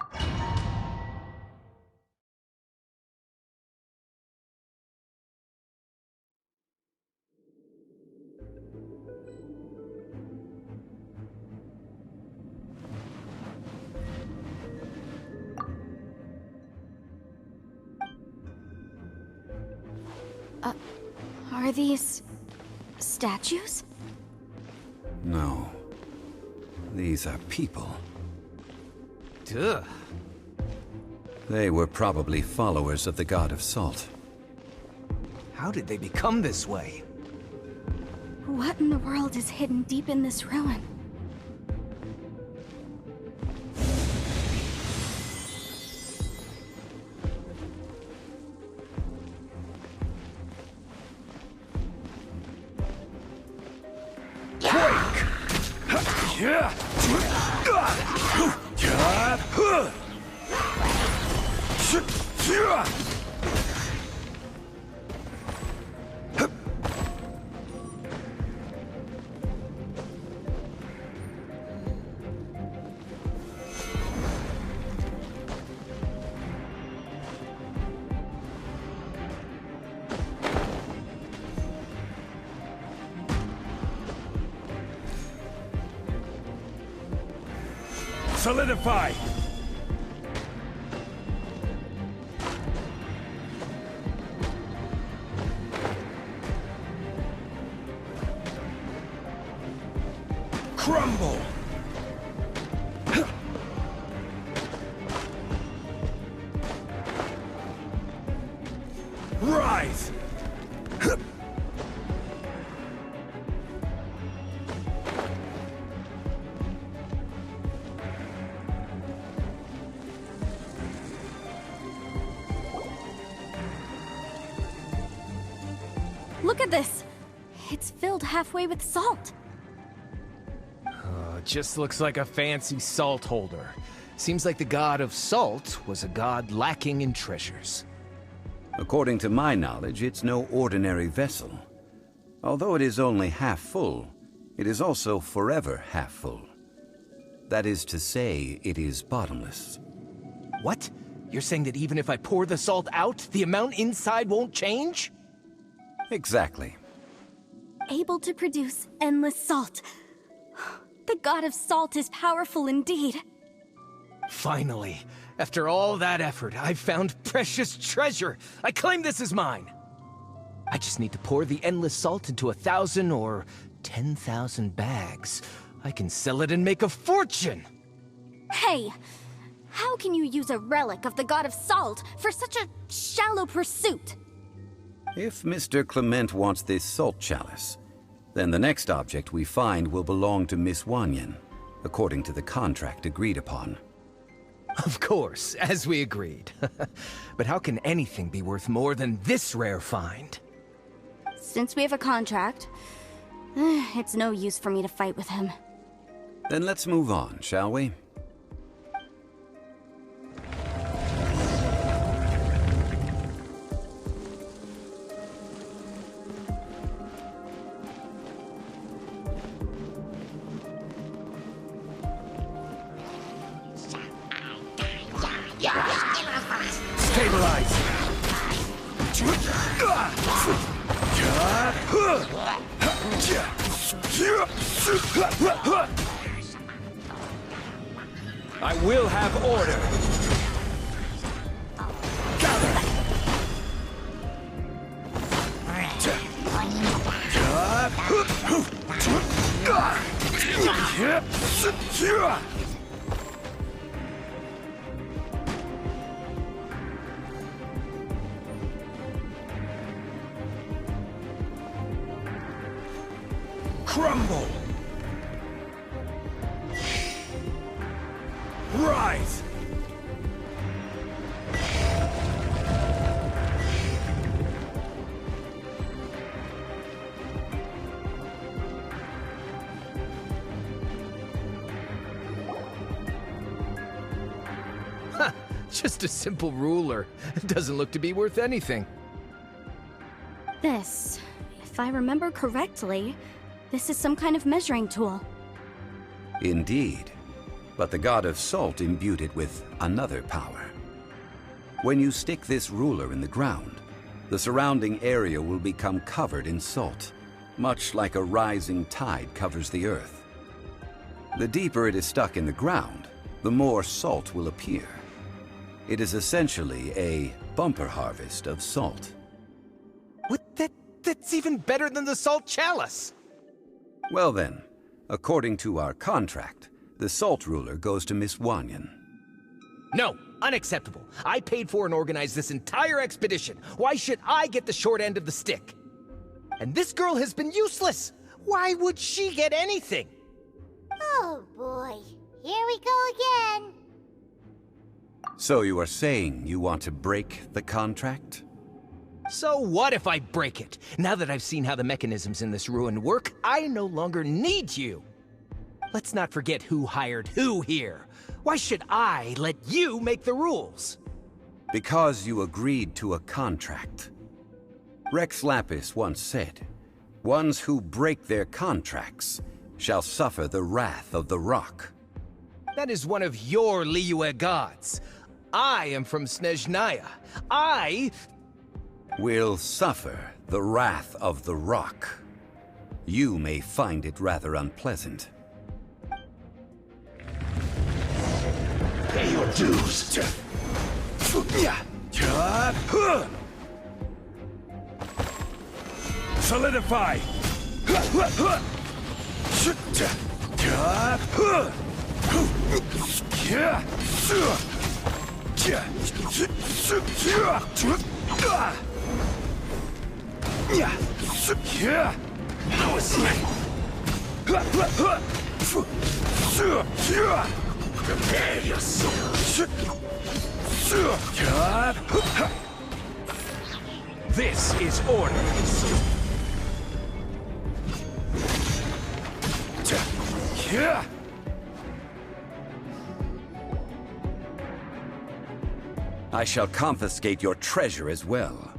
Are these statues? No. These are people. Duh. They were probably followers of the god of salt. How did they become this way? What in the world is hidden deep in this ruin? Solidify! Crumble! Rise! Look at this! It's filled halfway with salt. Just looks like a fancy salt holder. Seems like the god of salt was a god lacking in treasures. According to my knowledge, it's no ordinary vessel. Although it is only half full, it is also forever half full. That is to say, it is bottomless. What? You're saying that even if I pour the salt out, the amount inside won't change? Exactly. Able to produce endless salt. The god of salt is powerful indeed. Finally, after all that effort, I've found precious treasure. I claim this as mine. I just need to pour the endless salt into 1,000 or 10,000 bags. I can sell it and make a fortune! Hey! How can you use a relic of the god of salt for such a shallow pursuit? If Mr. Clement wants this salt chalice, then the next object we find will belong to Miss Wanyan, according to the contract agreed upon. Of course, as we agreed. But how can anything be worth more than this rare find? Since we have a contract, it's no use for me to fight with him. Then let's move on, shall we? Stabilize! I will have order! Crumble! Rise! Just a simple ruler. It doesn't look to be worth anything. This, if I remember correctly, this is some kind of measuring tool. Indeed. But the god of salt imbued it with another power. When you stick this ruler in the ground, the surrounding area will become covered in salt, much like a rising tide covers the earth. The deeper it is stuck in the ground, the more salt will appear. It is essentially a bumper harvest of salt. What? That's even better than the salt chalice! Well then, According to our contract, the Salt Ruler goes to Miss Wanyan. No, unacceptable. I paid for and organized this entire expedition. Why should I get the short end of the stick? And this girl has been useless. Why would she get anything? Oh boy, here we go again. So you are saying you want to break the contract? So what if I break it? Now that I've seen how the mechanisms in this ruin work, I no longer need you. Let's not forget who hired who here. Why should I let you make the rules? Because you agreed to a contract. Rex Lapis once said, "Ones who break their contracts shall suffer the wrath of the rock." That is one of your Liyue gods. I am from Snezhnaya. I will suffer the wrath of the rock. You may find it rather unpleasant. Pay your dues. Solidify. How is it? Prepare yourself. This is order. I shall confiscate your treasure as well.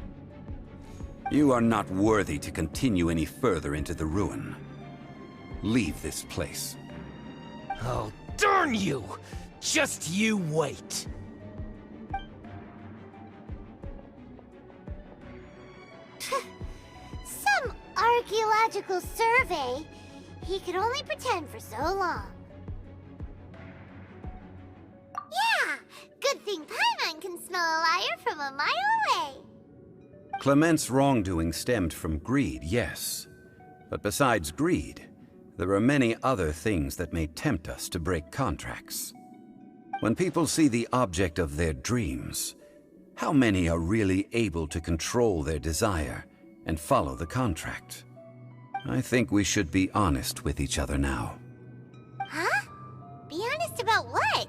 You are not worthy to continue any further into the ruin. Leave this place. Oh, darn you! Just you wait. Some archaeological survey. He could only pretend for so long. Yeah! Good thing Paimon can smell a liar from a mile away. Clement's wrongdoing stemmed from greed, yes. But besides greed, there are many other things that may tempt us to break contracts. When people see the object of their dreams, how many are really able to control their desire and follow the contract? I think we should be honest with each other now. Huh? Be honest about what?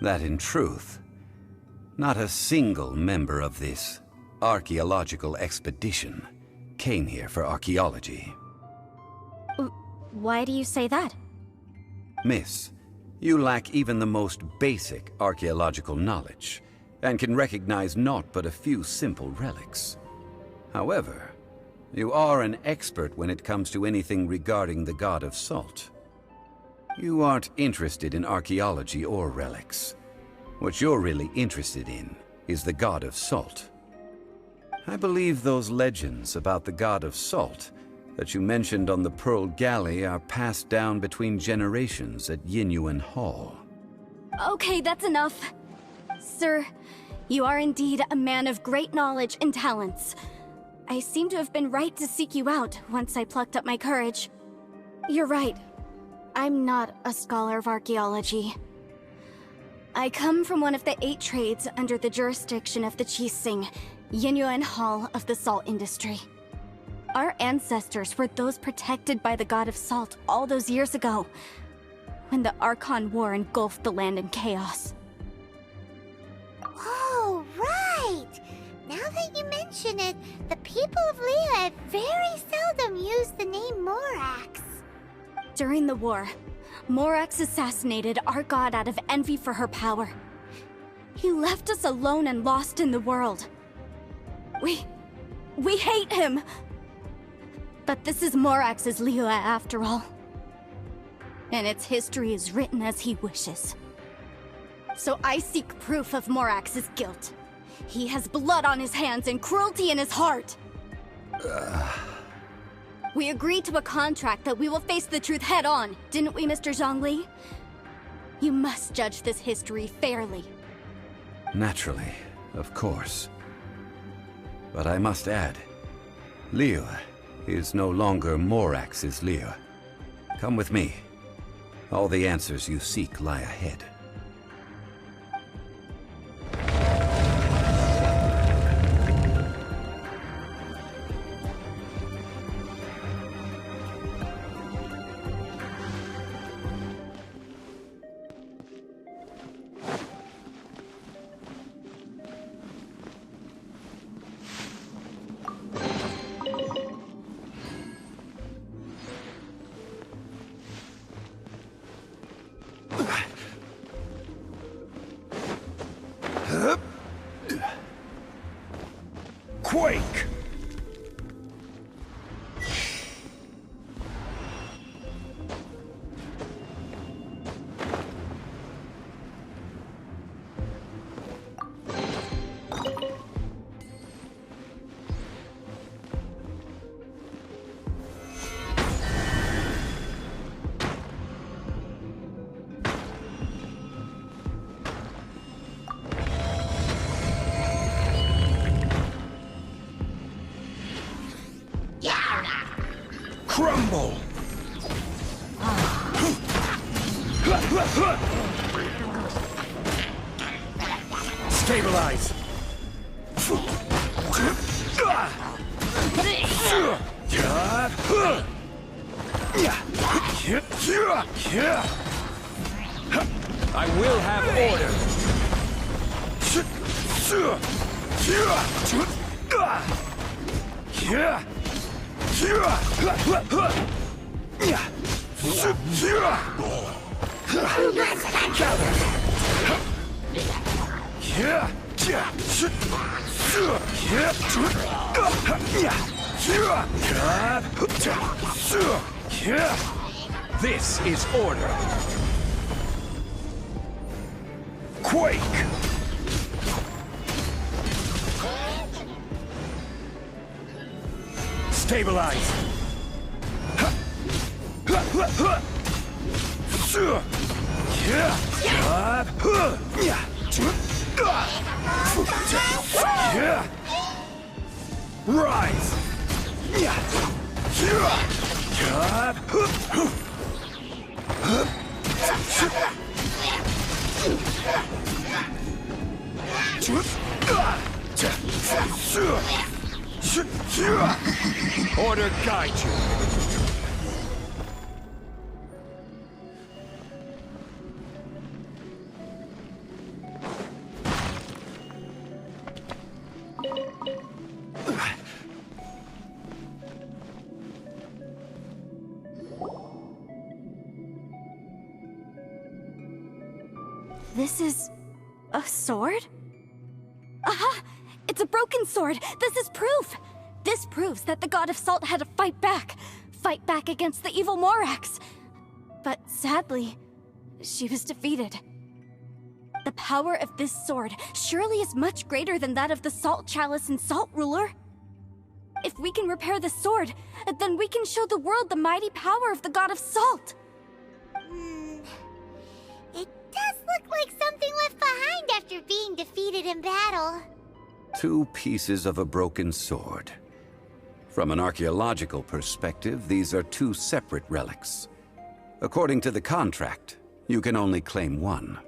That in truth, not a single member of this archaeological expedition came here for archaeology. Why do you say that? Miss, you lack even the most basic archaeological knowledge, and can recognize naught but a few simple relics. However, you are an expert when it comes to anything regarding the god of salt. You aren't interested in archaeology or relics. What you're really interested in is the god of salt. I believe those legends about the god of salt that you mentioned on the Pearl Galley are passed down between generations at Yinyuan Hall. Okay, that's enough. Sir, you are indeed a man of great knowledge and talents. I seem to have been right to seek you out once I plucked up my courage. You're right. I'm not a scholar of archaeology. I come from one of the 8 trades under the jurisdiction of the Chising, Yinyuan Hall of the salt industry. Our ancestors were those protected by the god of salt all those years ago, when the Archon War engulfed the land in chaos. Oh, right! Now that you mention it, the people of Liyue very seldom use the name Morax. During the war, Morax assassinated our god out of envy for her power. He left us alone and lost in the world. We hate him! But this is Morax's Liyue after all. And its history is written as he wishes. So I seek proof of Morax's guilt. He has blood on his hands and cruelty in his heart. We agreed to a contract that we will face the truth head on, didn't we, Mr. Zhongli? You must judge this history fairly. Naturally, of course. But I must add, Liyue is no longer Morax's Liyue. Come with me. All the answers you seek lie ahead. Quake! Crumble! Stabilize! I will have order. This is order. Quake! Stabilize! Rise! Order guide you. This is a sword? Aha! It's a broken sword! This is proof! This proves that the God of Salt had to fight back against the evil Morax. But sadly, she was defeated. The power of this sword surely is much greater than that of the Salt Chalice and Salt Ruler. If we can repair the sword, then we can show the world the mighty power of the God of Salt. It does look like something left behind after being defeated in battle. 2 pieces of a broken sword. From an archaeological perspective, these are 2 separate relics. According to the contract, you can only claim one.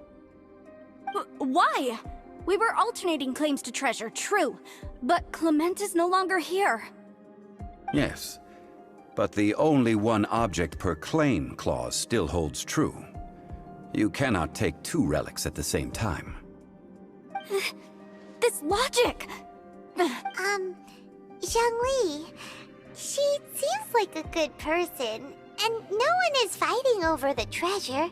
Why? We were alternating claims to treasure, true. But Clement is no longer here. Yes, but the only one object per claim clause still holds true. You cannot take 2 relics at the same time. This logic! Zhongli, she seems like a good person, and no one is fighting over the treasure.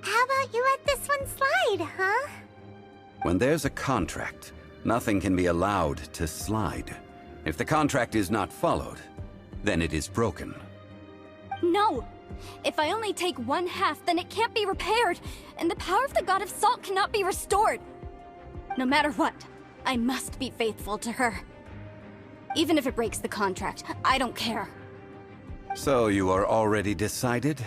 How about you let this one slide, huh? When there's a contract, nothing can be allowed to slide. If the contract is not followed, then it is broken. No! If I only take 1/2, then it can't be repaired, and the power of the God of Salt cannot be restored. No matter what, I must be faithful to her. Even if it breaks the contract, I don't care. So you are already decided?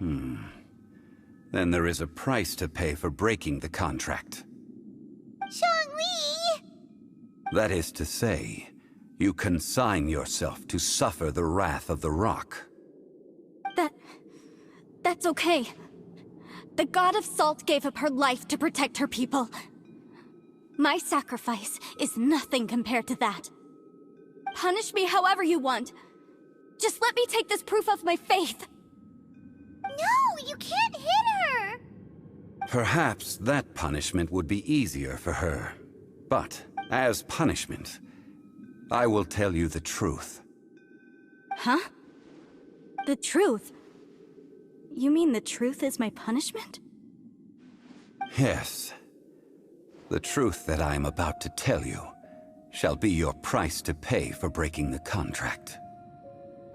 Then there is a price to pay for breaking the contract. Zhongli! That is to say, you consign yourself to suffer the wrath of the rock. That That's okay. The god of salt gave up her life to protect her people. My sacrifice is nothing compared to that. Punish me however you want. Just let me take this proof of my faith. No, you can't hit her! Perhaps that punishment would be easier for her. But, as punishment, I will tell you the truth. Huh? The truth? You mean the truth is my punishment? Yes. The truth that I am about to tell you shall be your price to pay for breaking the contract.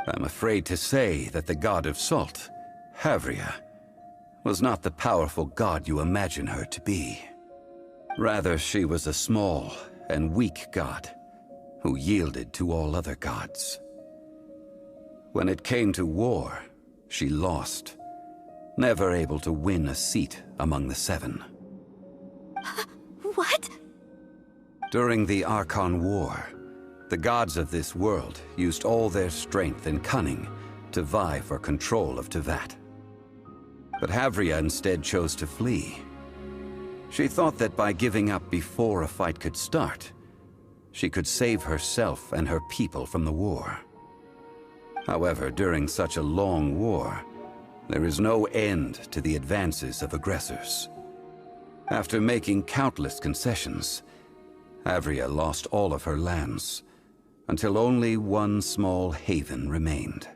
I'm afraid to say that the god of salt, Havria, was not the powerful god you imagine her to be. Rather, she was a small and weak god who yielded to all other gods. When it came to war, she lost, never able to win a seat among the seven. What? During the Archon War, the gods of this world used all their strength and cunning to vie for control of Teyvat. But Havria instead chose to flee. She thought that by giving up before a fight could start, she could save herself and her people from the war. However, during such a long war, there is no end to the advances of aggressors. After making countless concessions, Havria lost all of her lands, until only one small haven remained.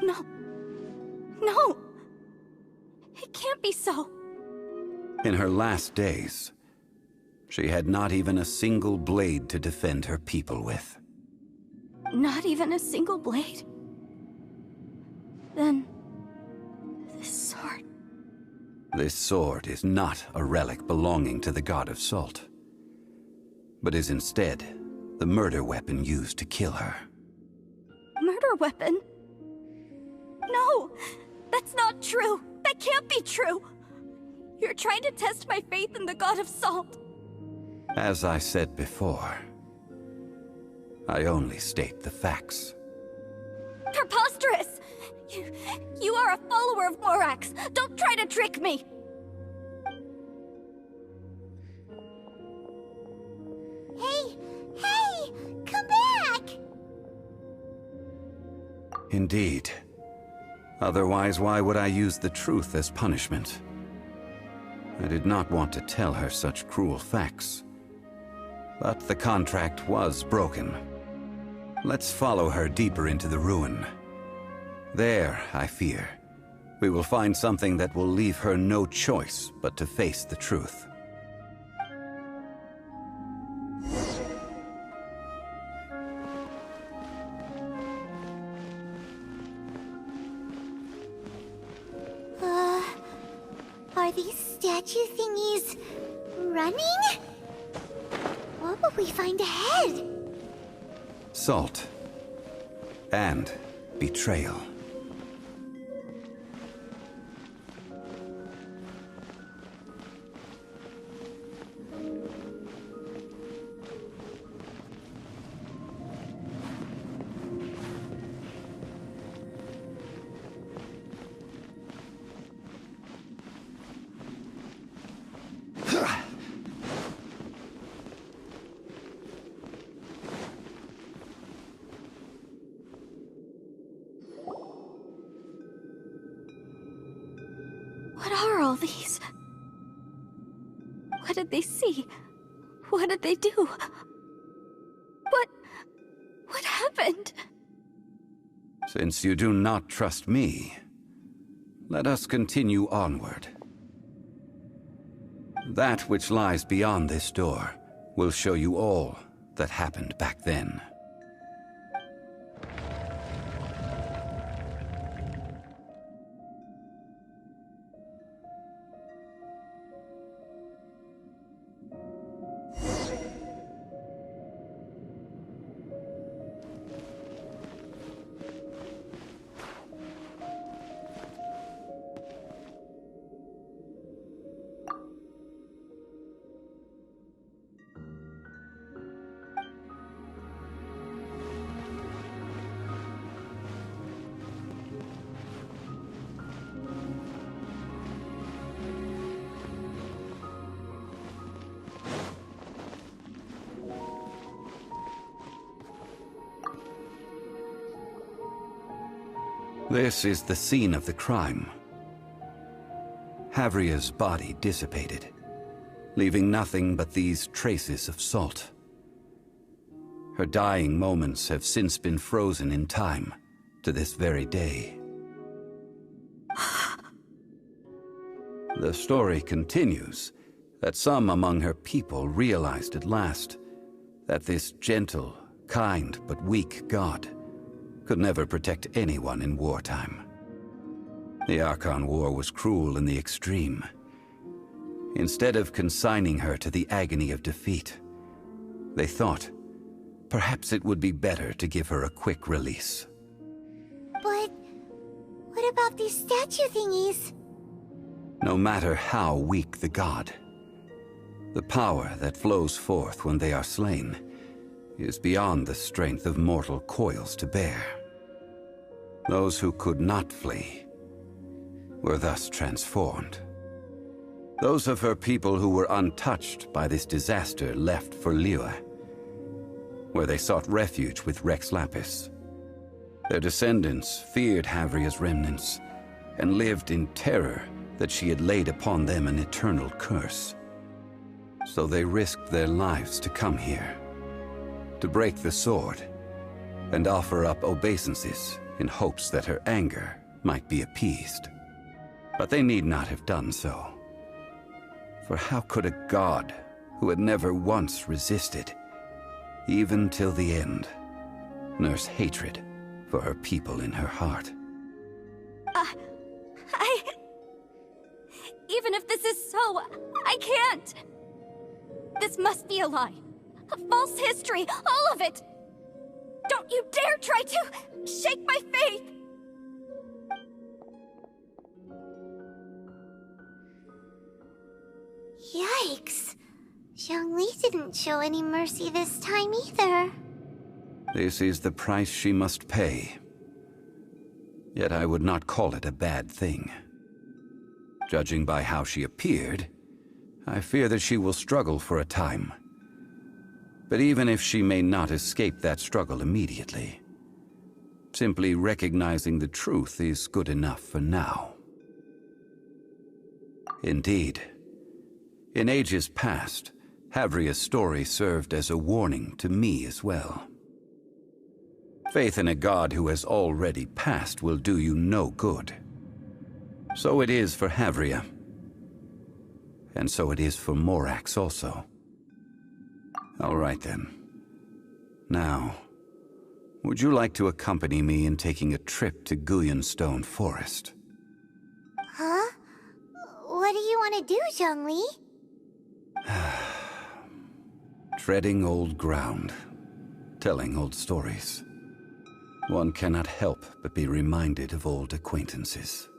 No. No! It can't be so. In her last days, she had not even a single blade to defend her people with. Not even a single blade? Then... this sword... This sword is not a relic belonging to the god of salt, but is instead the murder weapon used to kill her. Murder weapon? No! That's not true! That can't be true! You're trying to test my faith in the god of salt. As I said before, I only state the facts. Preposterous! You are a follower of Morax! Don't try to trick me! Hey! Come back! Indeed. Otherwise, why would I use the truth as punishment? I did not want to tell her such cruel facts. But the contract was broken. Let's follow her deeper into the ruin. There, I fear, we will find something that will leave her no choice but to face the truth. Are these statue thingies running? What will we find ahead? Salt. And betrayal. What are all these? What did they see? What did they do? What happened? Since you do not trust me, let us continue onward. That which lies beyond this door will show you all that happened back then. This is the scene of the crime. Havria's body dissipated, leaving nothing but these traces of salt. Her dying moments have since been frozen in time to this very day. The story continues that some among her people realized at last that this gentle, kind, but weak god could never protect anyone in wartime. The Archon War was cruel in the extreme. Instead of consigning her to the agony of defeat, they thought perhaps it would be better to give her a quick release. But what about these statue thingies? No matter how weak the god, the power that flows forth when they are slain is beyond the strength of mortal coils to bear. Those who could not flee were thus transformed. Those of her people who were untouched by this disaster left for Liyue, where they sought refuge with Rex Lapis. Their descendants feared Havria's remnants and lived in terror that she had laid upon them an eternal curse. So they risked their lives to come here, to break the sword, and offer up obeisances in hopes that her anger might be appeased. But they need not have done so. For how could a god who had never once resisted, even till the end, nurse hatred for her people in her heart? Even if this is so, I can't! This must be a lie. A false history, all of it! Don't you dare try to shake my faith! Yikes. Zhongli didn't show any mercy this time either. This is the price she must pay. Yet I would not call it a bad thing. Judging by how she appeared, I fear that she will struggle for a time. But even if she may not escape that struggle immediately, simply recognizing the truth is good enough for now. Indeed, in ages past, Havria's story served as a warning to me as well. Faith in a god who has already passed will do you no good. So it is for Havria. And so it is for Morax also. All right then. Now, would you like to accompany me in taking a trip to Guyonstone Forest? Huh? What do you want to do, Zhongli? Treading old ground, telling old stories. One cannot help but be reminded of old acquaintances.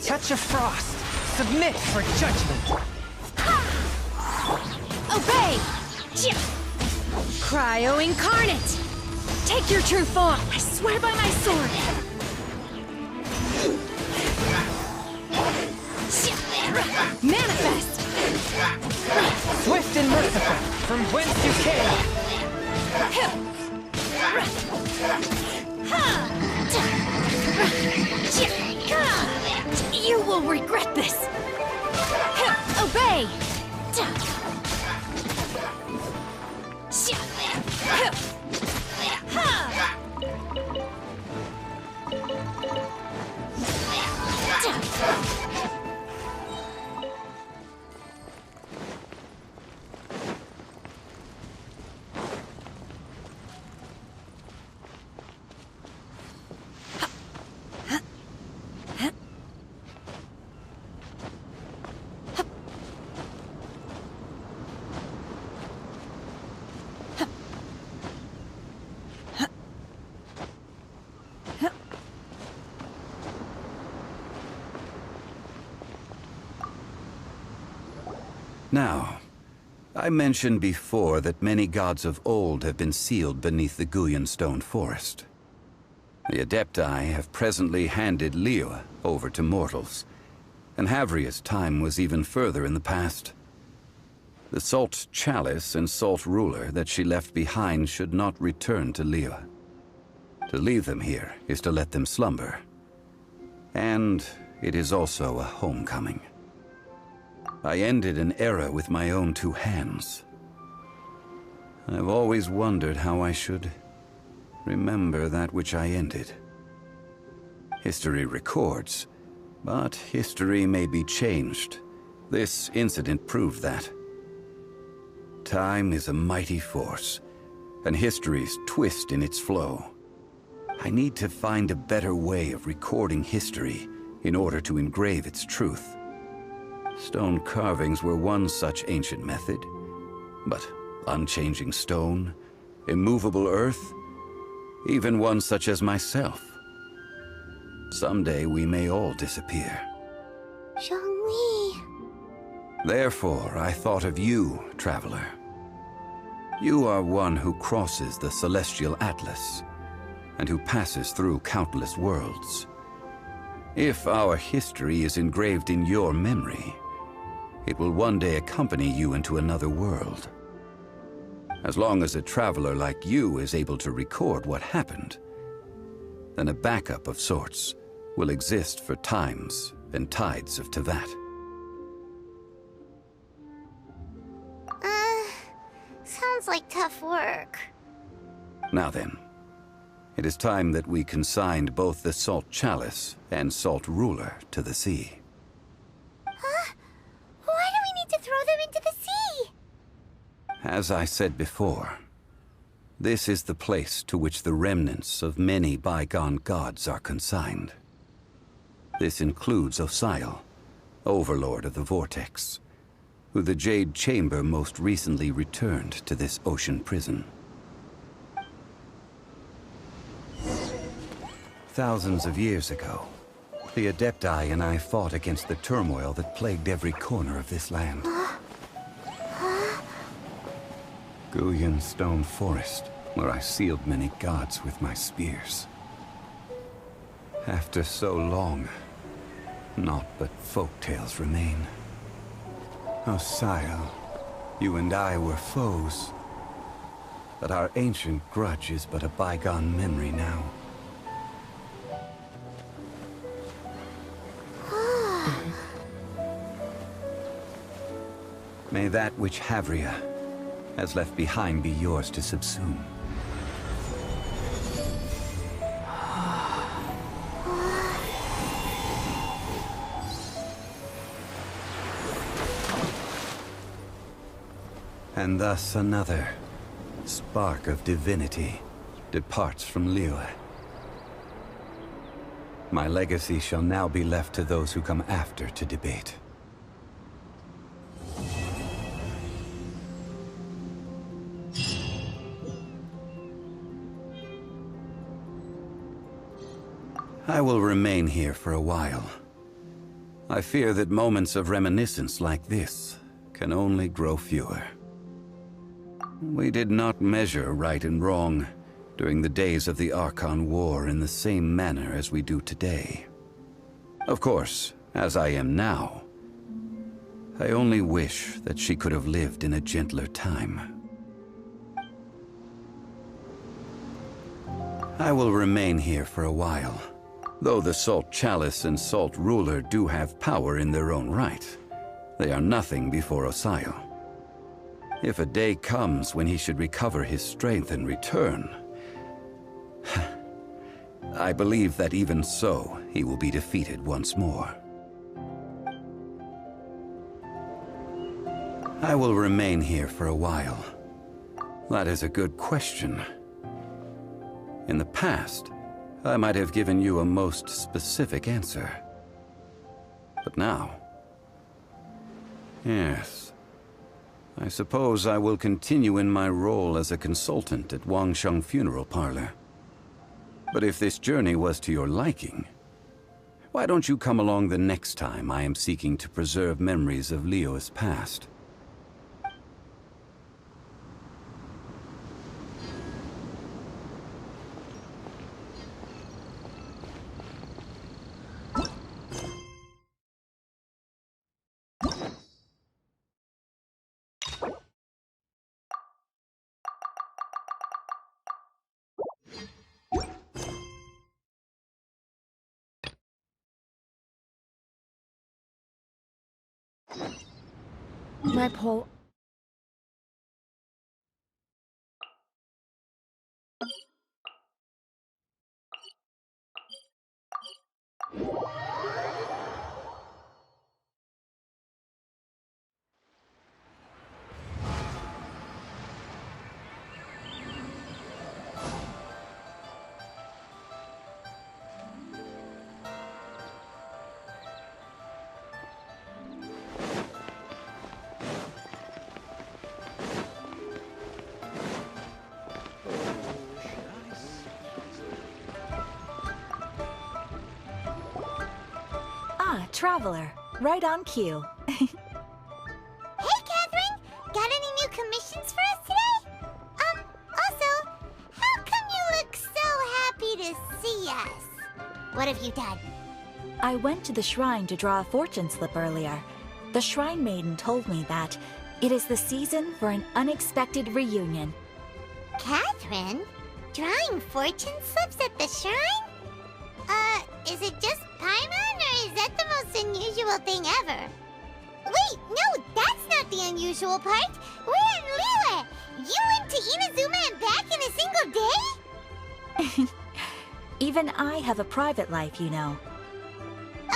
touch of frost. Submit for judgment. Obey! Cryo incarnate! Take your true form! I swear by my sword! Manifest! Swift and merciful, from whence you came. You will regret this! Obey! Now, I mentioned before that many gods of old have been sealed beneath the Guyan stone forest. The Adepti have presently handed Liyue over to mortals, and Havria's time was even further in the past. The Salt Chalice and Salt Ruler that she left behind should not return to Liyue. To leave them here is to let them slumber. And it is also a homecoming. I ended an era with my own two hands. I've always wondered how I should remember that which I ended. History records, but history may be changed. This incident proved that. Time is a mighty force, and history's twist in its flow. I need to find a better way of recording history in order to engrave its truth. Stone carvings were one such ancient method, but unchanging stone, immovable earth, even one such as myself. Someday we may all disappear. Zhongli. Therefore, I thought of you, traveler. You are one who crosses the celestial atlas, and who passes through countless worlds. If our history is engraved in your memory, it will one day accompany you into another world. As long as a traveler like you is able to record what happened, then a backup of sorts will exist for times and tides of Teyvat. Sounds like tough work. Now then, it is time that we consigned both the Salt Chalice and Salt Ruler to the sea. Huh? Why do we need to throw them into the sea? As I said before, this is the place to which the remnants of many bygone gods are consigned. This includes Osial, Overlord of the Vortex, who the Jade Chamber most recently returned to this ocean prison. Thousands of years ago, the Adepti and I fought against the turmoil that plagued every corner of this land. Guyan Stone Forest, where I sealed many gods with my spears. After so long, naught but folktales remain. Osial, you and I were foes, but our ancient grudge is but a bygone memory now. May that which Havria has left behind be yours to subsume. And thus another spark of divinity departs from Liyue. My legacy shall now be left to those who come after to debate. I will remain here for a while, I fear that moments of reminiscence like this can only grow fewer. We did not measure right and wrong during the days of the Archon War in the same manner as we do today. Of course, as I am now, I only wish that she could have lived in a gentler time. I will remain here for a while. Though the Salt Chalice and Salt Ruler do have power in their own right, they are nothing before Osayo. If a day comes when he should recover his strength and return, I believe that even so, he will be defeated once more. I will remain here for a while. That is a good question. In the past, I might have given you a most specific answer. But now... yes. I suppose I will continue in my role as a consultant at Wangsheng Funeral Parlor. But if this journey was to your liking, why don't you come along the next time I am seeking to preserve memories of Liyue's past? My pole... Traveler, right on cue. Hey, Catherine! Got any new commissions for us today? Also, how come you look so happy to see us? What have you done? I went to the shrine to draw a fortune slip earlier. The shrine maiden told me that it is the season for an unexpected reunion. Catherine? Drawing fortune slips at the shrine? Is it just Paimon, or is that the most unusual thing ever? Wait, no, that's not the unusual part. We're in Liyue. You went to Inazuma and back in a single day? Even I have a private life, you know.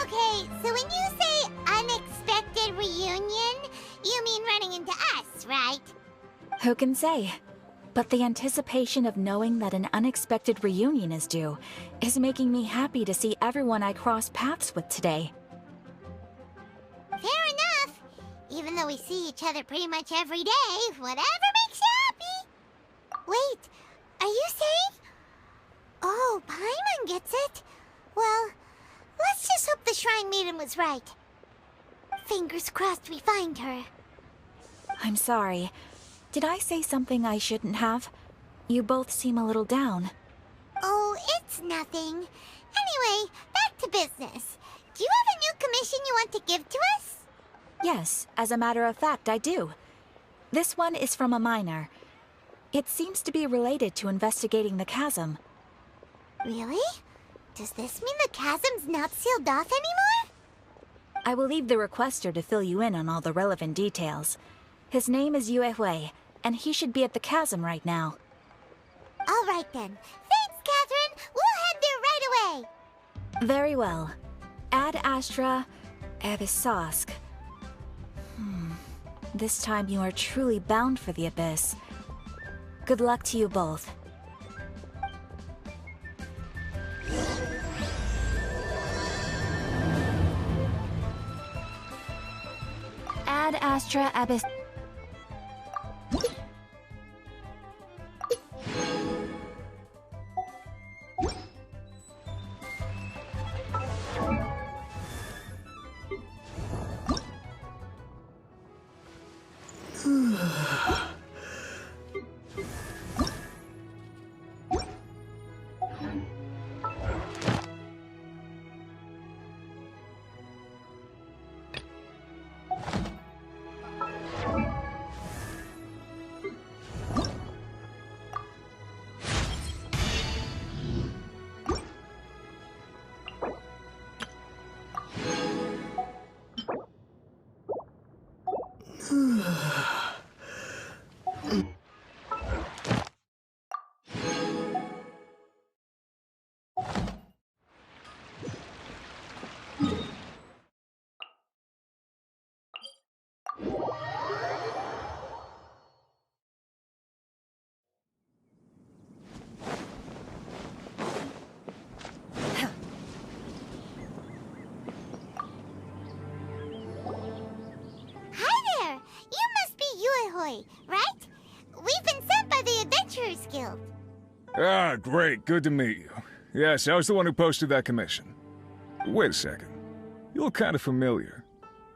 Okay, so when you say unexpected reunion, you mean running into us, right? Who can say? But the anticipation of knowing that an unexpected reunion is due is making me happy to see everyone I cross paths with today. Fair enough. Even though we see each other pretty much every day, whatever makes you happy. Wait, are you saying? Oh, Paimon gets it. Well, let's just hope the Shrine Maiden was right. Fingers crossed we find her. I'm sorry. Did I say something I shouldn't have? You both seem a little down. Oh, it's nothing. Anyway, back to business. Do you have a new commission you want to give to us? Yes, as a matter of fact, I do. This one is from a miner. It seems to be related to investigating the chasm. Really? Does this mean the chasm's not sealed off anymore? I will leave the requester to fill you in on all the relevant details. His name is Yue Hui, and he should be at the chasm right now. All right then. Thanks, Catherine. We'll head there right away. Very well. Ad Astra Abyssosque. This time you are truly bound for the Abyss. Good luck to you both. Ad Astra Abyss... Hi there! You must be Yuehoi, right? We've been sent by the Adventurers Guild. Ah, great. Good to meet you. Yes, I was the one who posted that commission. Wait a second. You look kind of familiar.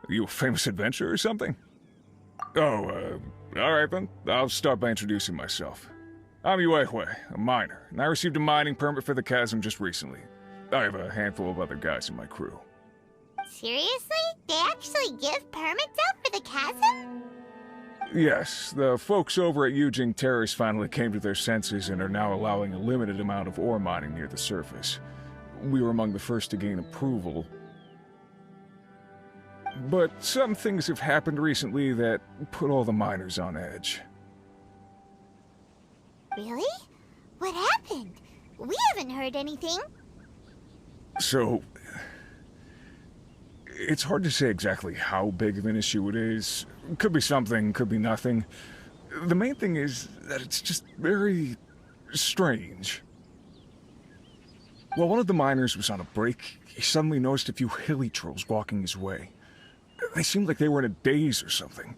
Are you a famous adventurer or something? Oh, alright then. I'll start by introducing myself. I'm Yuehoi, a miner, and I received a mining permit for the chasm just recently. I have a handful of other guys in my crew. Seriously? They actually give permits out for the chasm? Yes, the folks over at Yujing Terrace finally came to their senses and are now allowing a limited amount of ore mining near the surface. We were among the first to gain approval. But some things have happened recently that put all the miners on edge. Really? What happened? We haven't heard anything. So, it's hard to say exactly how big of an issue it is. Could be something, could be nothing. The main thing is that it's just very strange. While one of the miners was on a break, he suddenly noticed a few hilly trolls walking his way. They seemed like they were in a daze or something.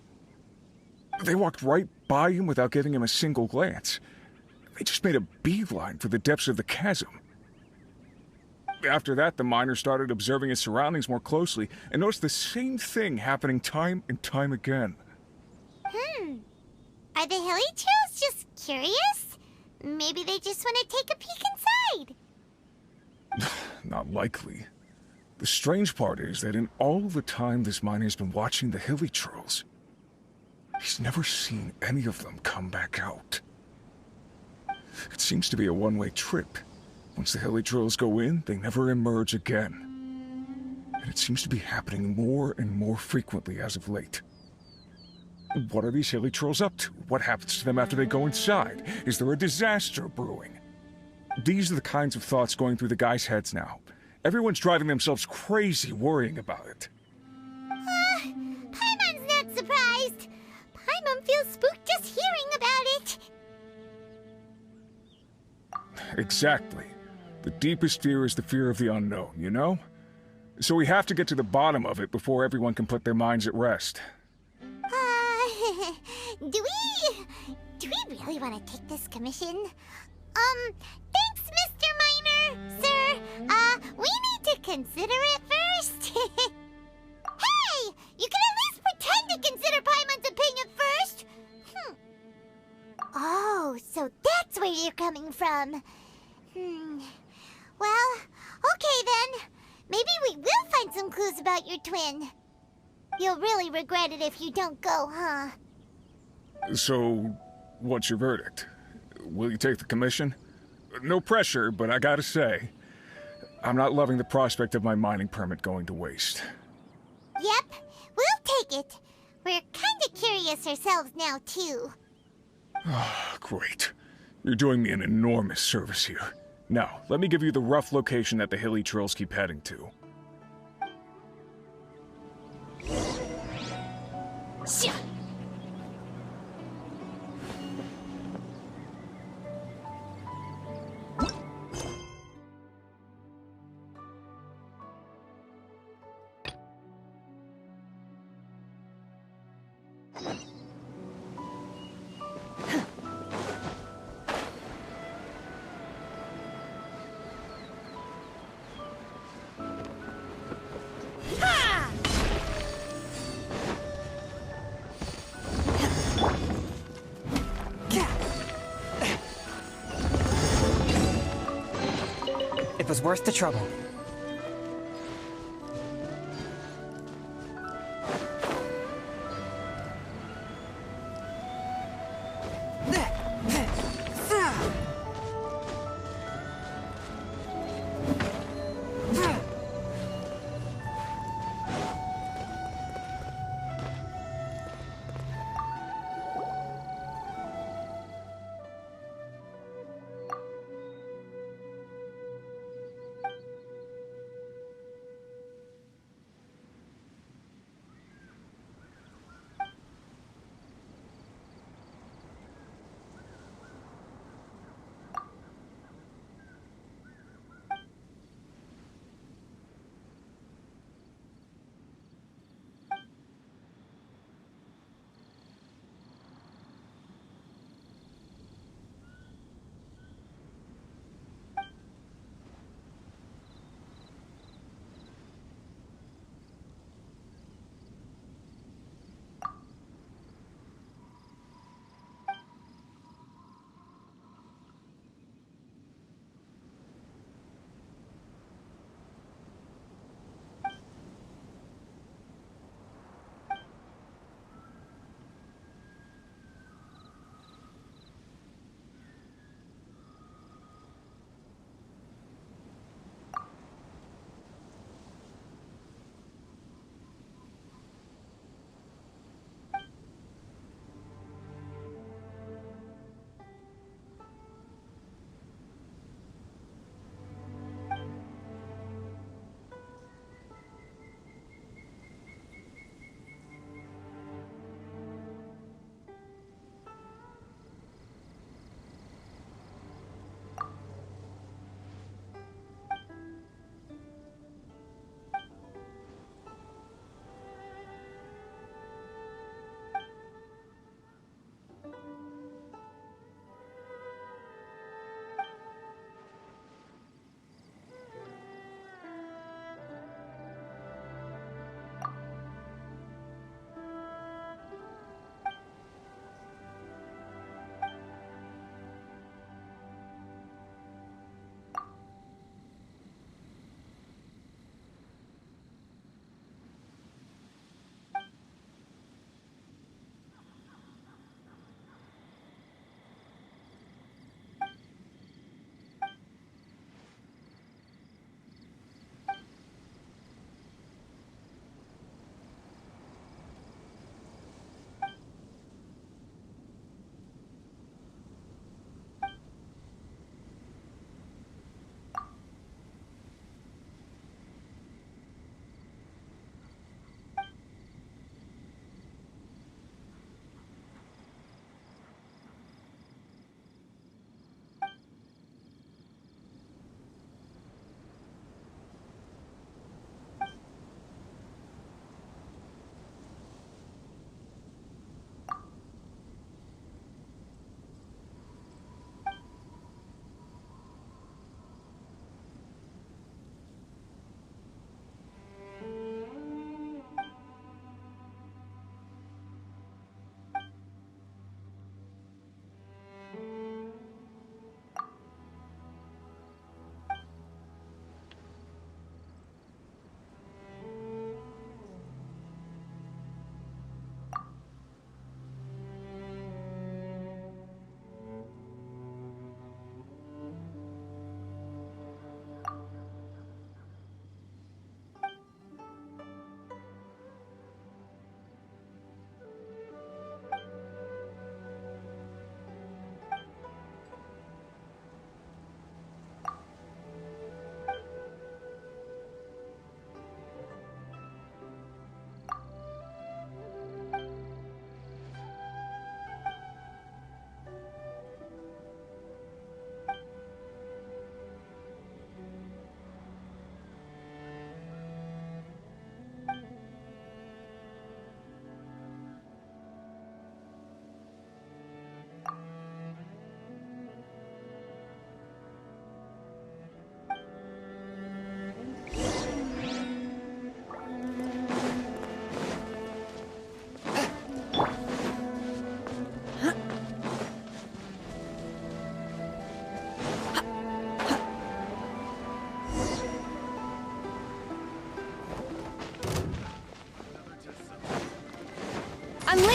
They walked right by him without giving him a single glance. They just made a beeline for the depths of the chasm. After that, the miner started observing his surroundings more closely and noticed the same thing happening time and time again. Are the hilly trolls just curious? Maybe they just want to take a peek inside. Not likely. The strange part is that in all the time this miner's been watching the hilly trolls, he's never seen any of them come back out. It seems to be a one-way trip. Once the hilly trolls go in, they never emerge again. And it seems to be happening more and more frequently as of late. What are these hilly trolls up to? What happens to them after they go inside? Is there a disaster brewing? These are the kinds of thoughts going through the guys' heads now. Everyone's driving themselves crazy worrying about it. Paimon's not surprised. Paimon feels spooked just hearing about it. Exactly. The deepest fear is the fear of the unknown, you know? So we have to get to the bottom of it before everyone can put their minds at rest. Do we really want to take this commission? Thanks, Mr. Miner, sir. We need to consider it first. Hey! You can at least pretend to consider Paimon's opinion first. Oh, so that's where you're coming from. Well, okay then. Maybe we will find some clues about your twin. You'll really regret it if you don't go, huh? So, what's your verdict? Will you take the commission? No pressure, but I gotta say, I'm not loving the prospect of my mining permit going to waste. Yep, we'll take it. We're kinda curious ourselves now, too. Great. You're doing me an enormous service here. Now, let me give you the rough location that the hilly trolls keep heading to. It was worth the trouble.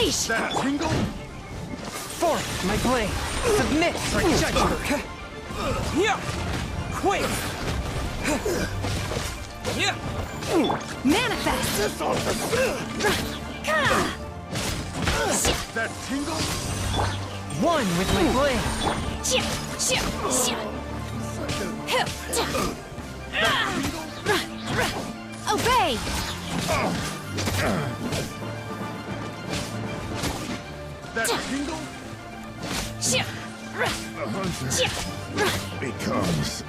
Sheesh! That tingle? Forth, my blade! Submit for judgment! Yeah! Quick! Yeah! Manifest! That tingle? One with my blade! Obey! That tingle? The hunter becomes...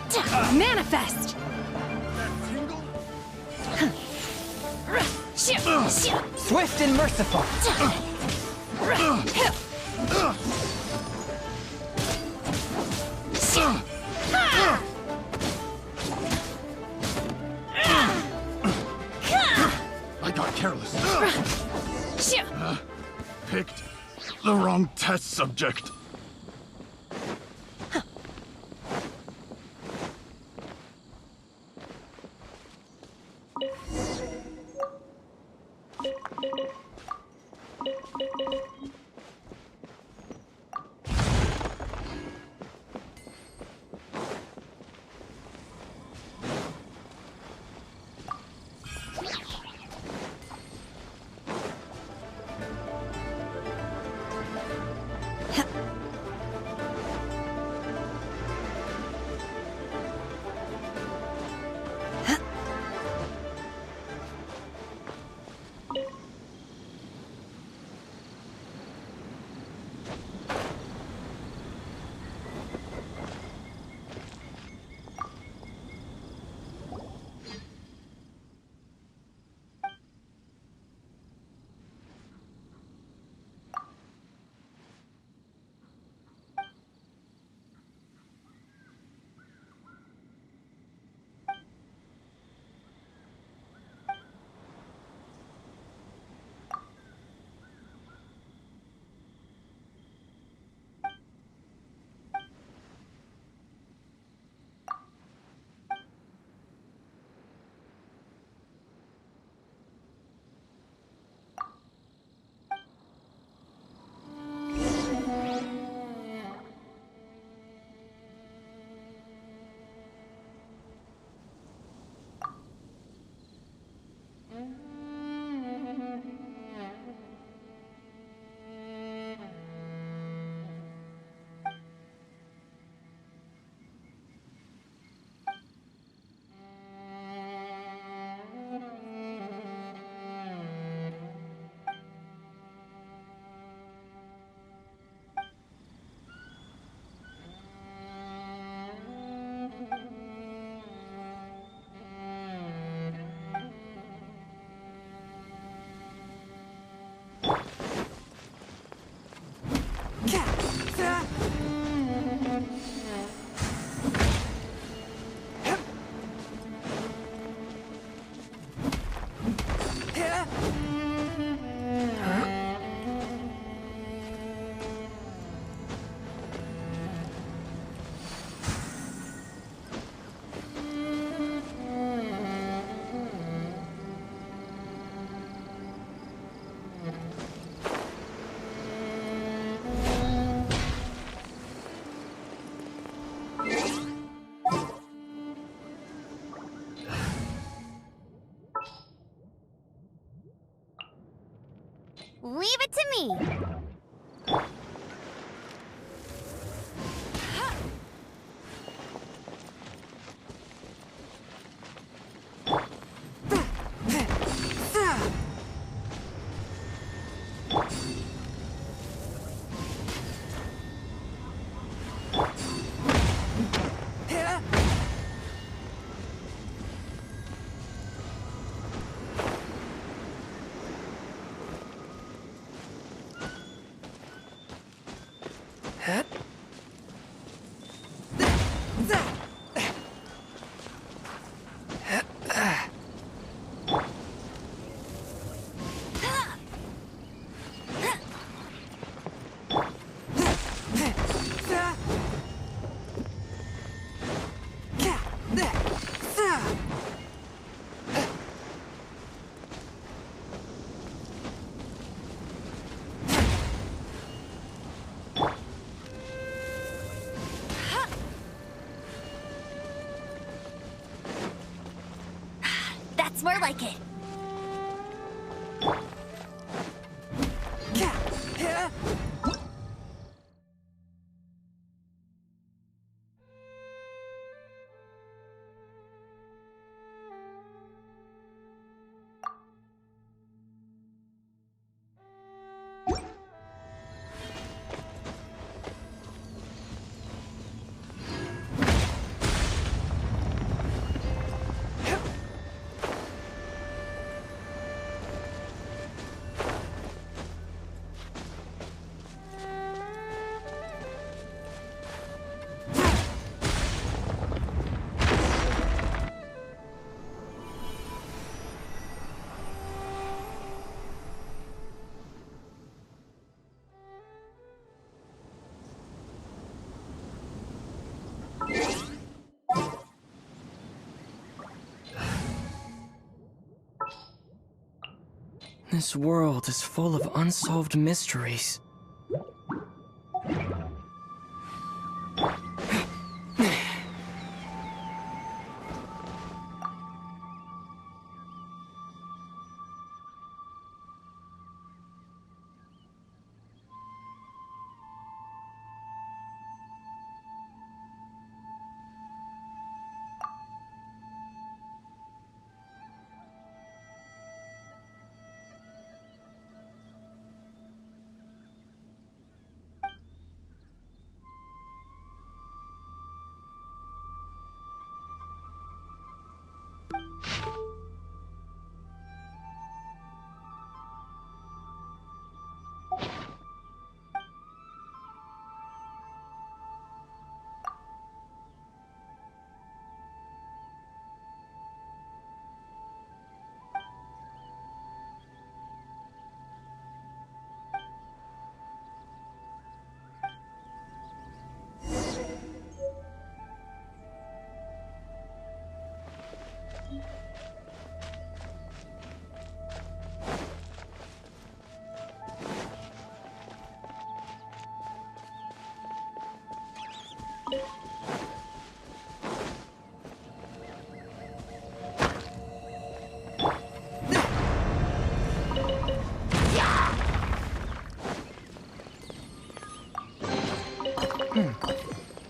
Manifest! Swift and merciful! I got careless. Picked the wrong test subject. Leave it to me. That's more like it. This world is full of unsolved mysteries.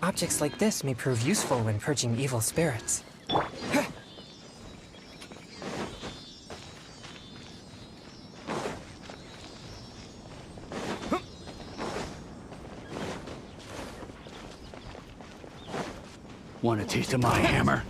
Objects like this may prove useful when purging evil spirits. Want a taste of my hammer?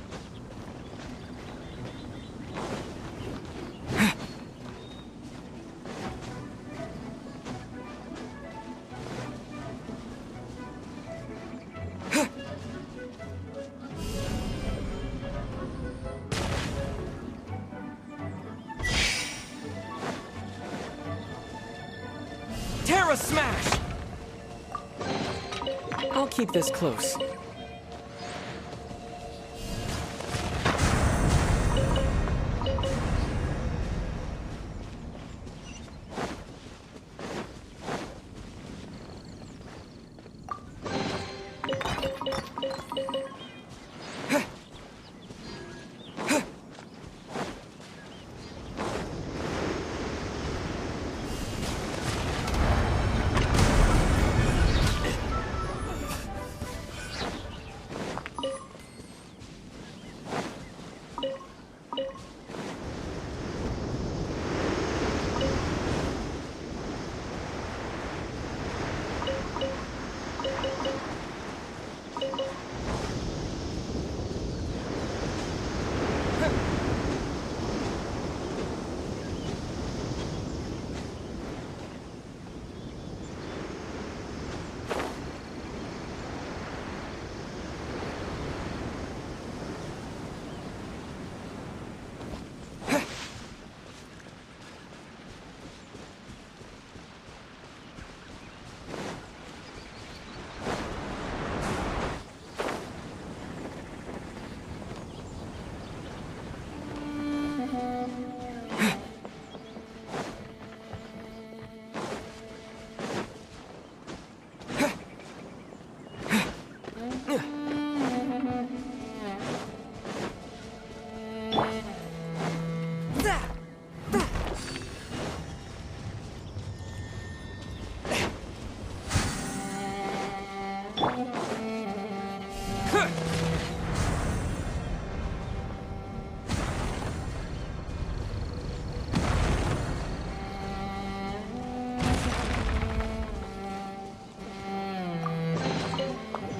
Terra Smash! I'll keep this close.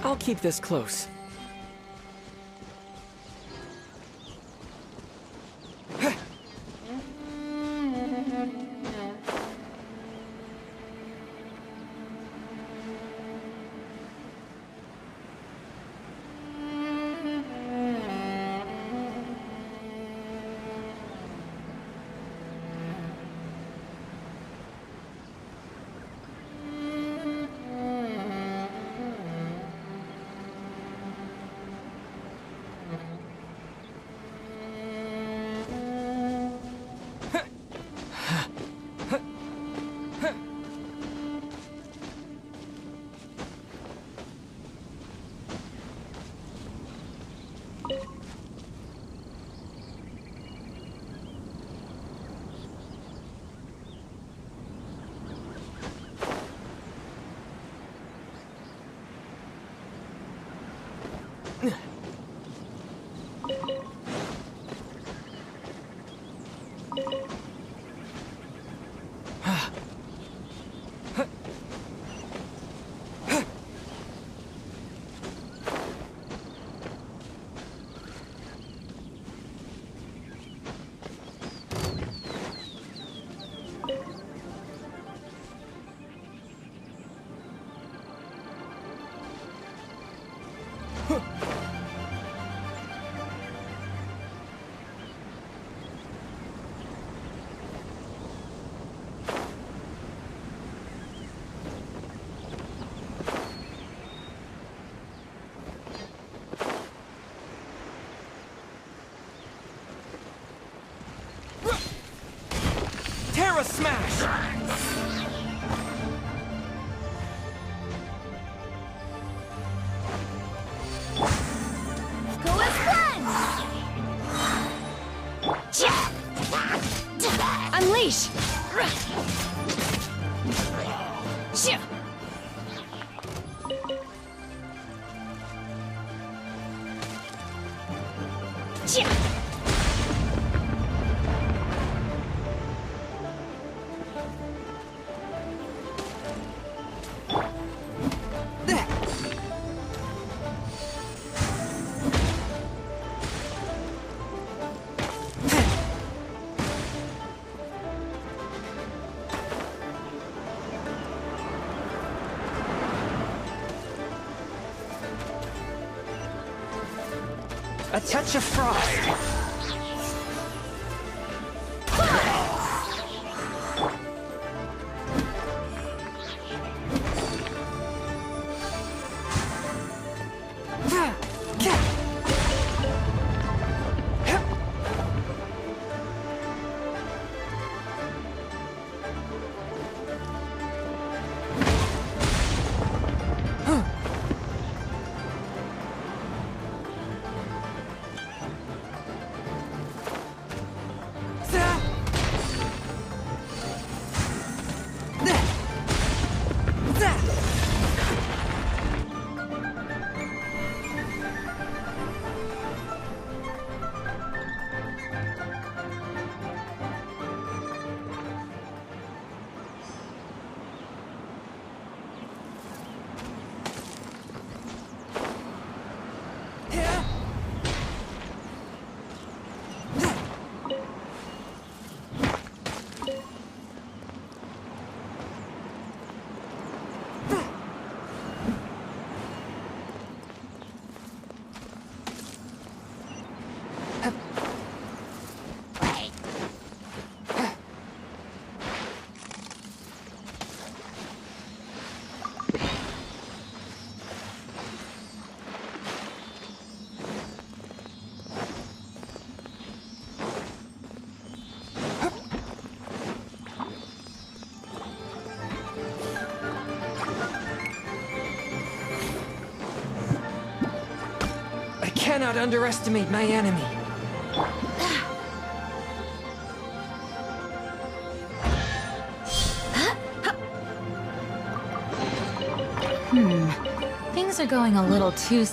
I'll keep this close. Terra Smash! Go as planned! Unleash! A touch of frost. Cannot underestimate my enemy. Things are going a little too...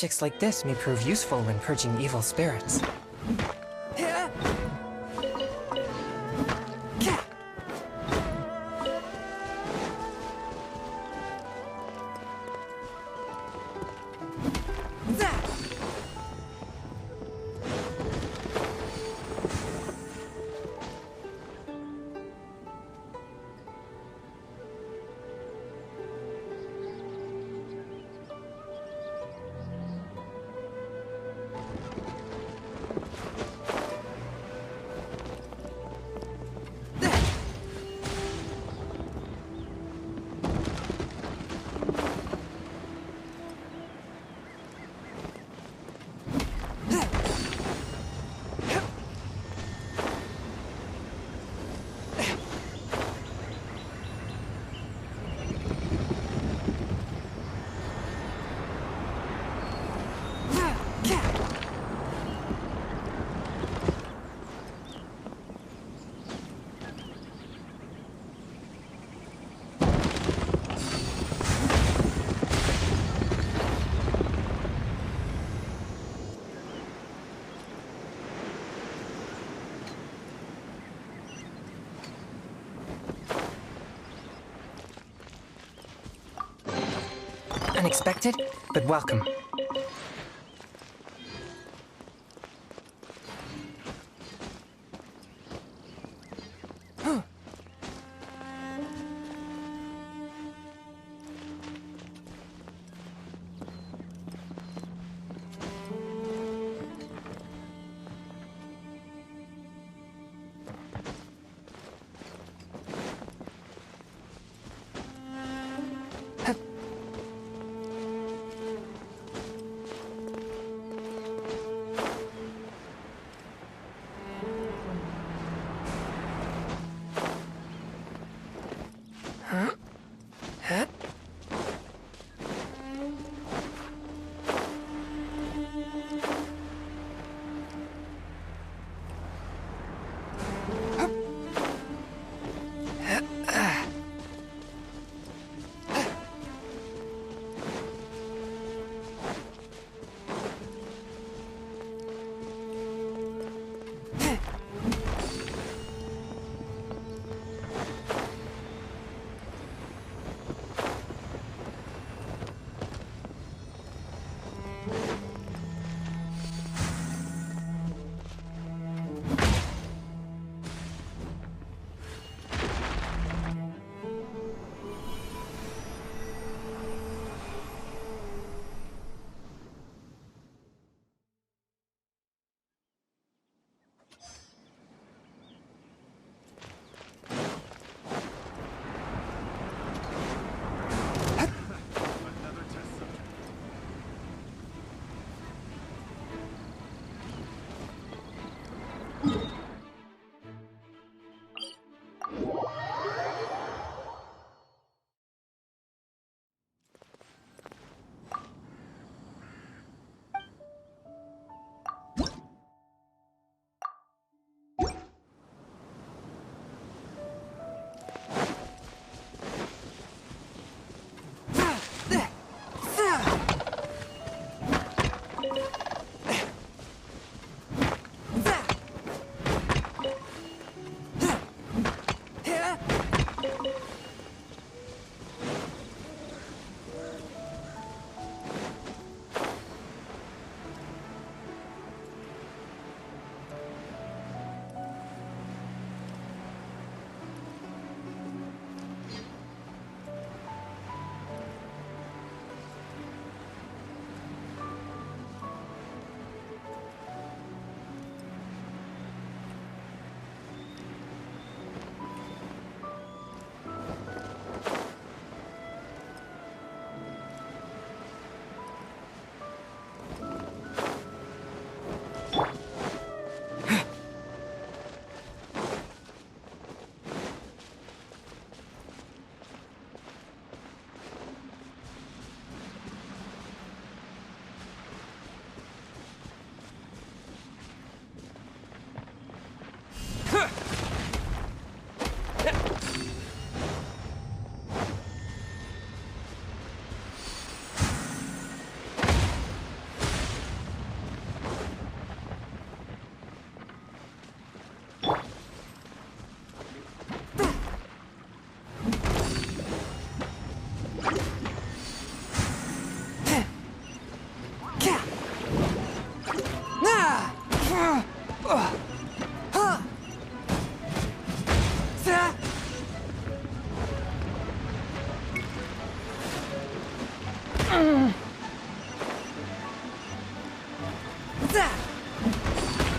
objects like this may prove useful when purging evil spirits. Unexpected, but welcome.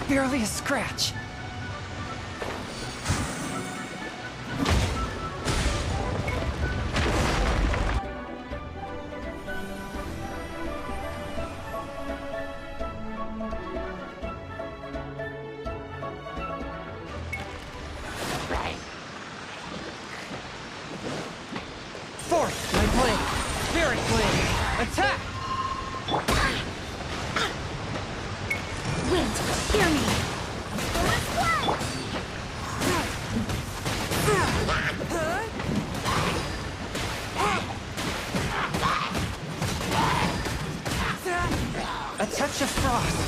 Barely a scratch. Fourth, my blade. Spirit blade. Attack! Wind, hear me. A touch of frost.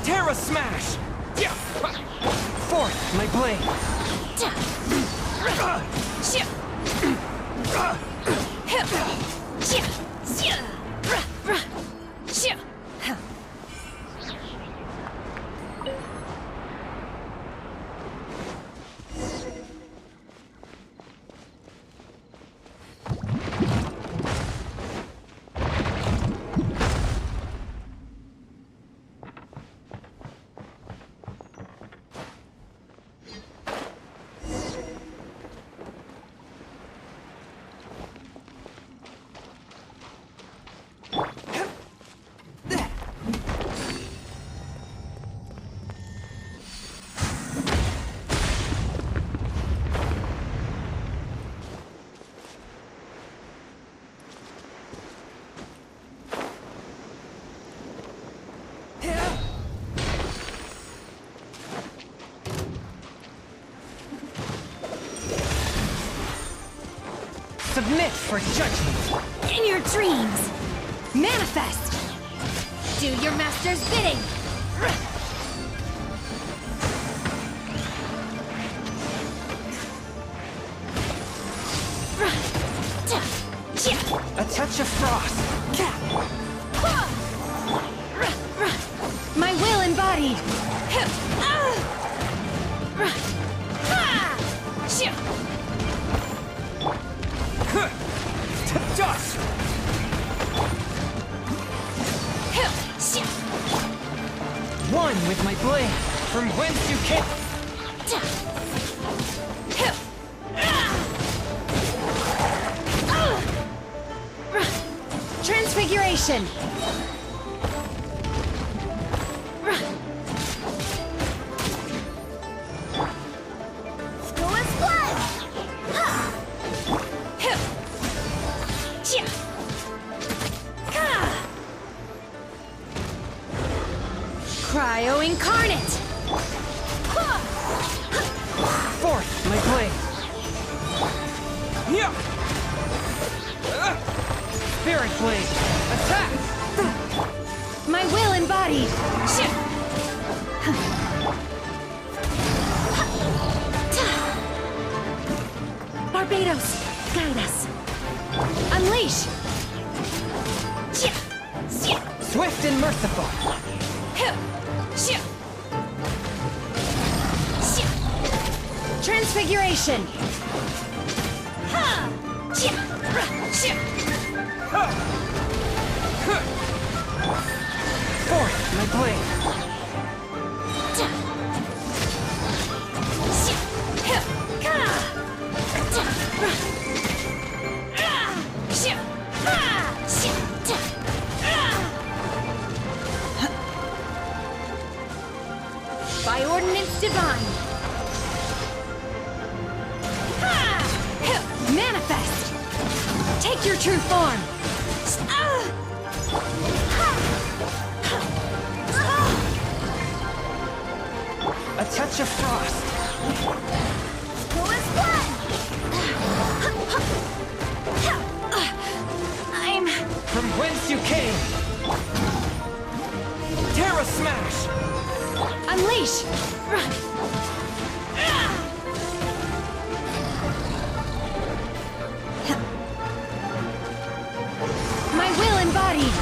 Terra Smash! Fourth, my blade. Submit for judgment! In your dreams! Manifest! Do your master's bidding! A touch of frost! My will embodied! To dust! One with my blade, from whence you came! Transfiguration! School is blood! Bio Incarnate! Force my blade. Yeah. Spirit blade. Attack. My will embodied! Barbados, guide us. Unleash! Swift and merciful. Transfiguration! Force my blade. By ordinance divine! Manifest! Take your true form! A touch of frost. Who is blood? I'm... From whence you came. Terra Smash. Unleash! My will embodied!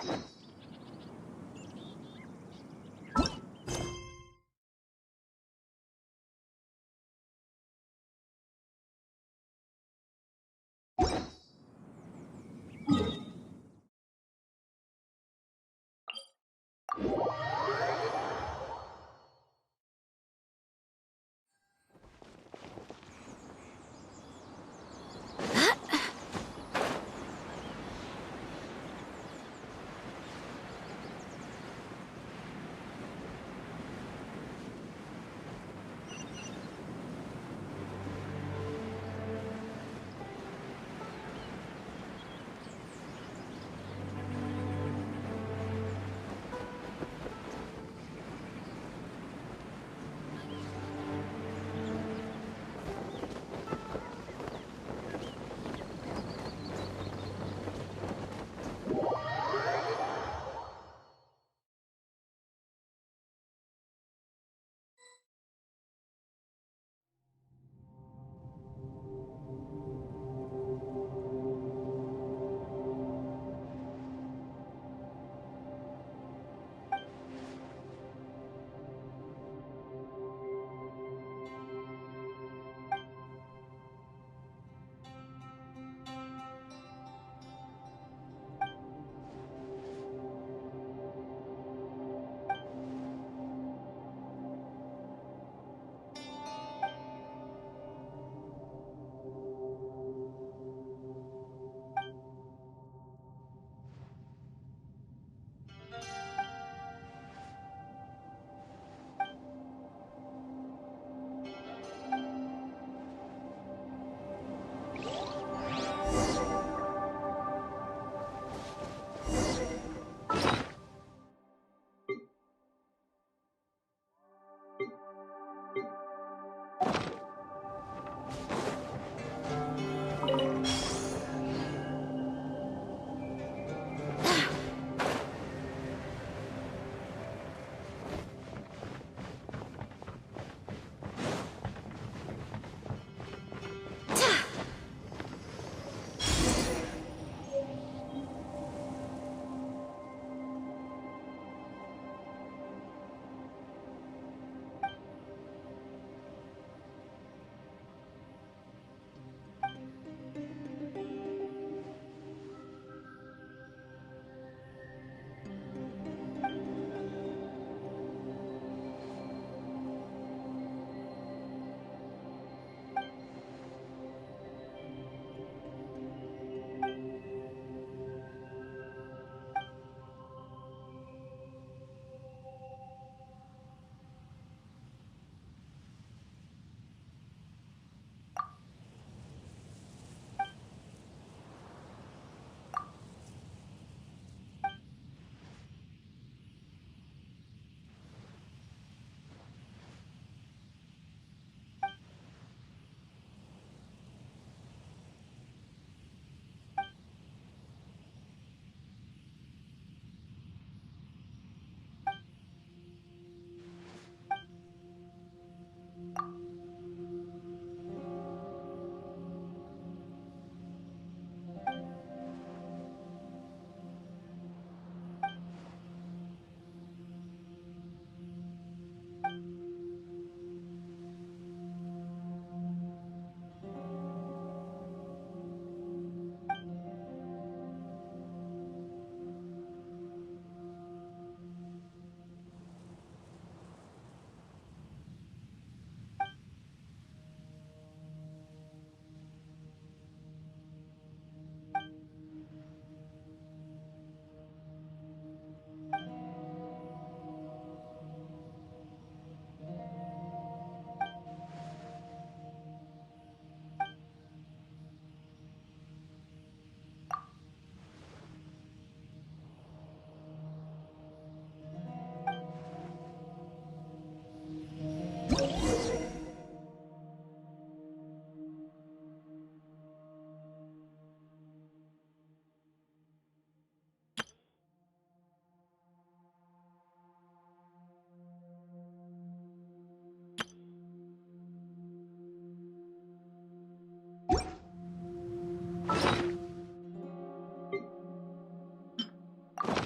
Thank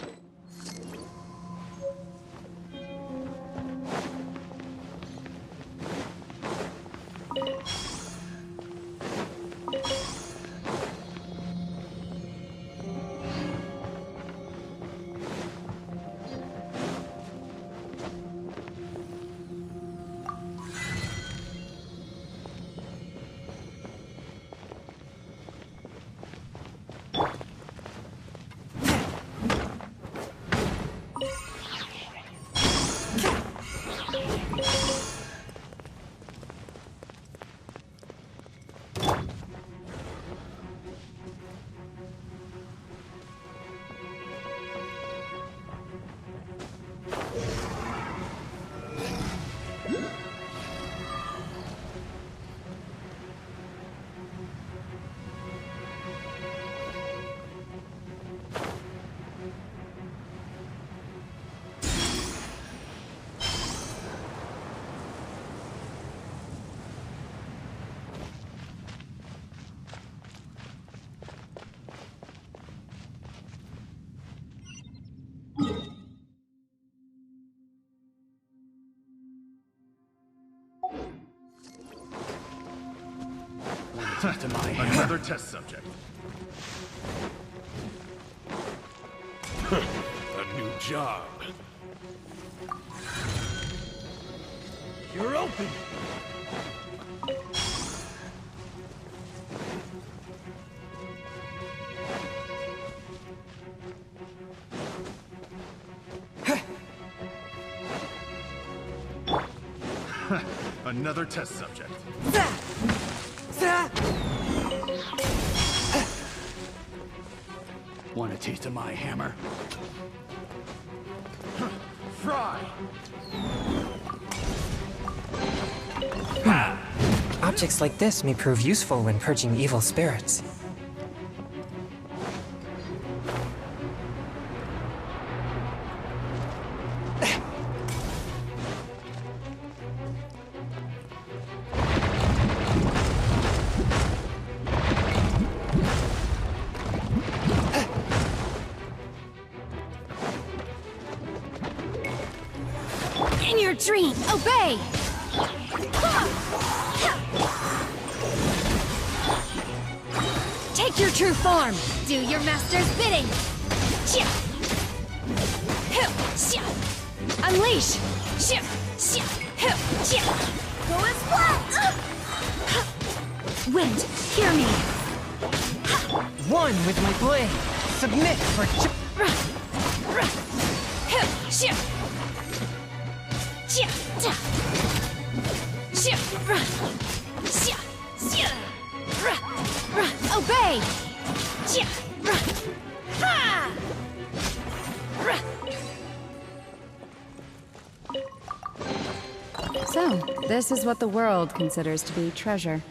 you. taste of my hammer. Another test subject. A new job. You're open. Another test subject. Want a taste of my hammer? Fry! Objects like this may prove useful when purging evil spirits. In your dream, obey! Take your true form! Do your master's bidding! Unleash! Go as one! Wind, hear me! One with my blade. Submit for Obey! So, this is what the world considers to be treasure.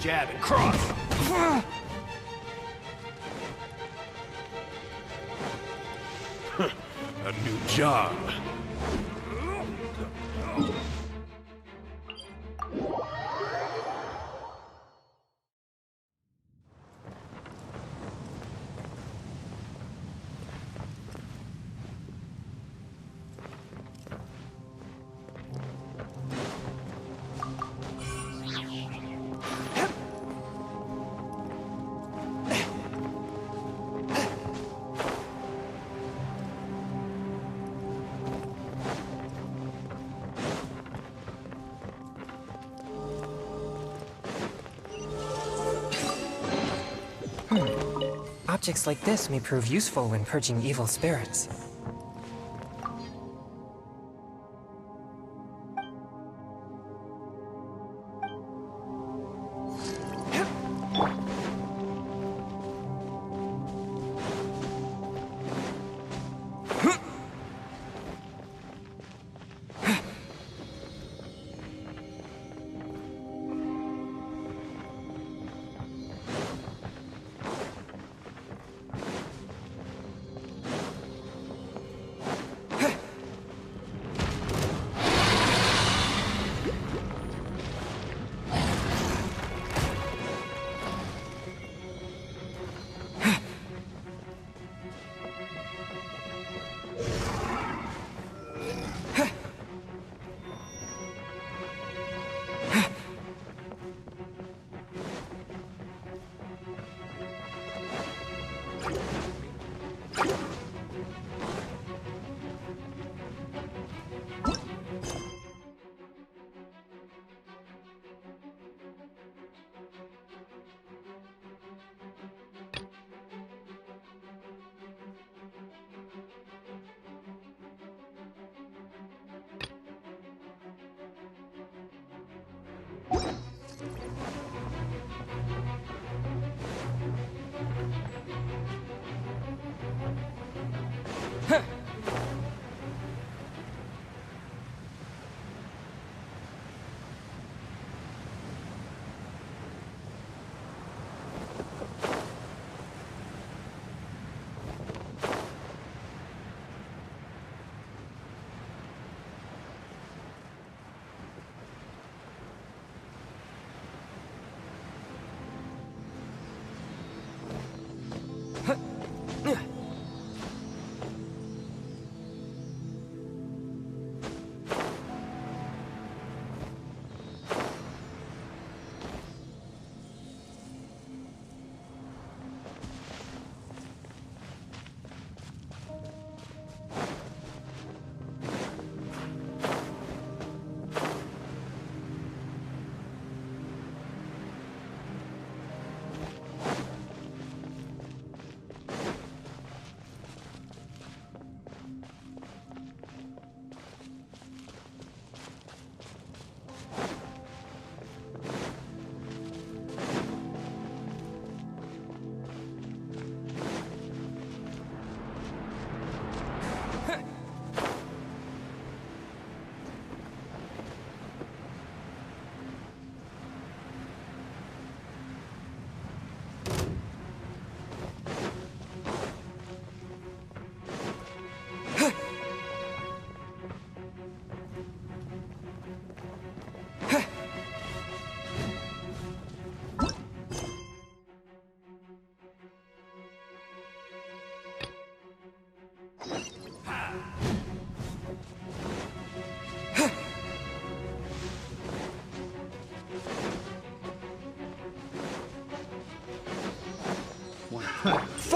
Jab and cross. A new job. Objects like this may prove useful when purging evil spirits.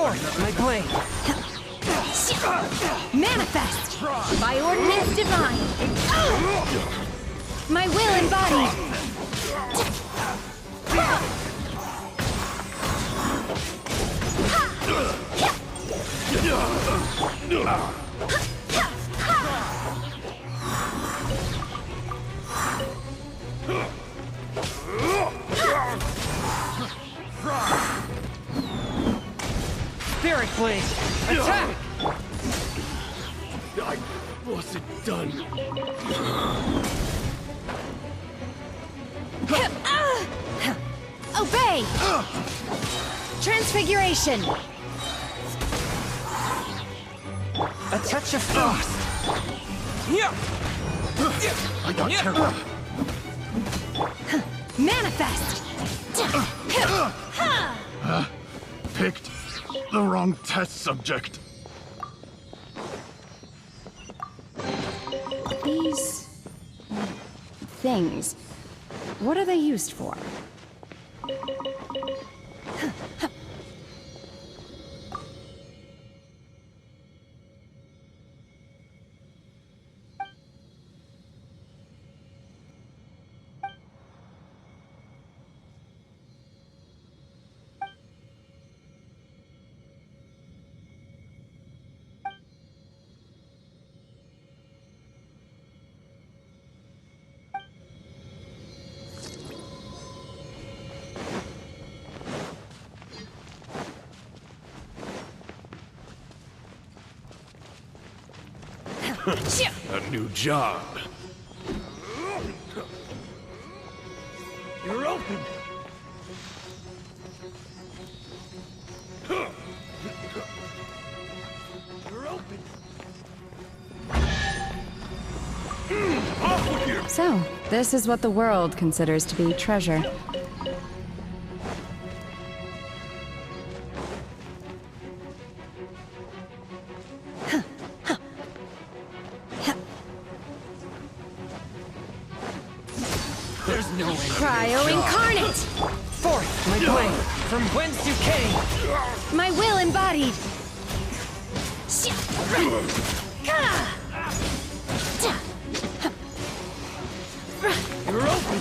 Forth my blade. Manifest! By ordinance divine! My will embodied! Spirit blade. Attack! I wasn't done. Obey! Transfiguration! A touch of frost. I got terror. Manifest! Picked the wrong test subject. These things, what are they used for? A new job. You're open. You're open. Off with you! So, this is what the world considers to be treasure. There's no end. Cryo incarnate! Forth my blade. From whence you came. My will embodied! You're open.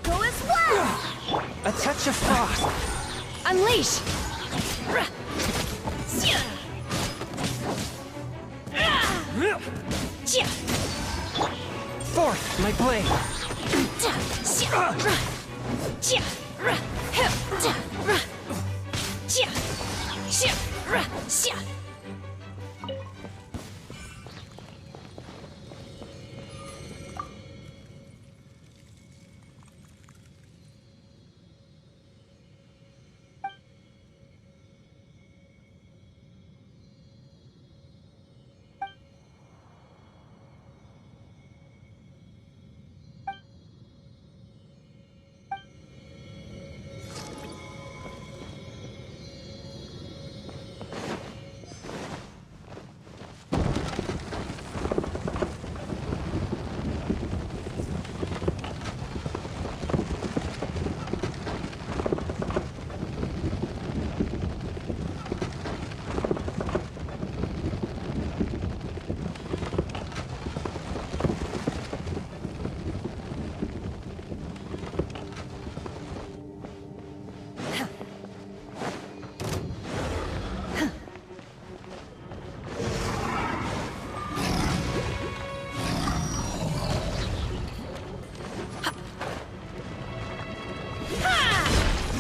Go as well! A touch of frost. Unleash! Forth my blade.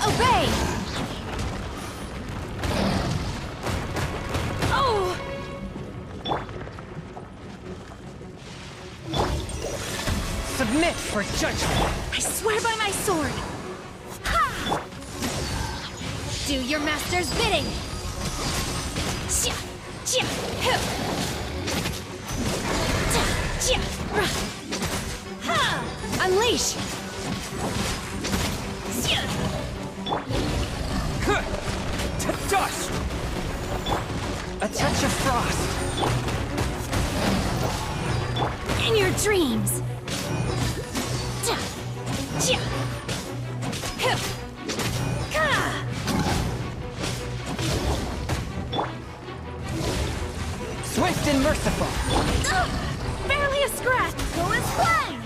Obey! Oh! Submit for judgment. I swear by my sword! Ha! Do your master's bidding! Unleash! To dust. A touch of frost. In your dreams! Swift and merciful! Barely a scratch! Go as planned!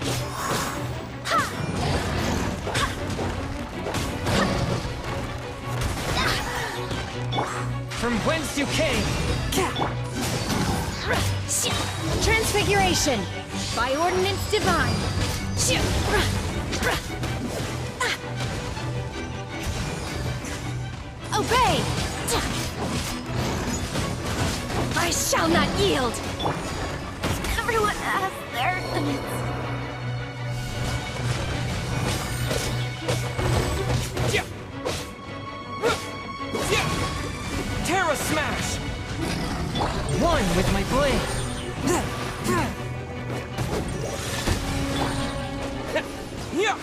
From whence you came! Transfiguration! By ordinance divine! Obey! I shall not yield! Everyone has their limits. Terra Smash! One with my blade! Yeah!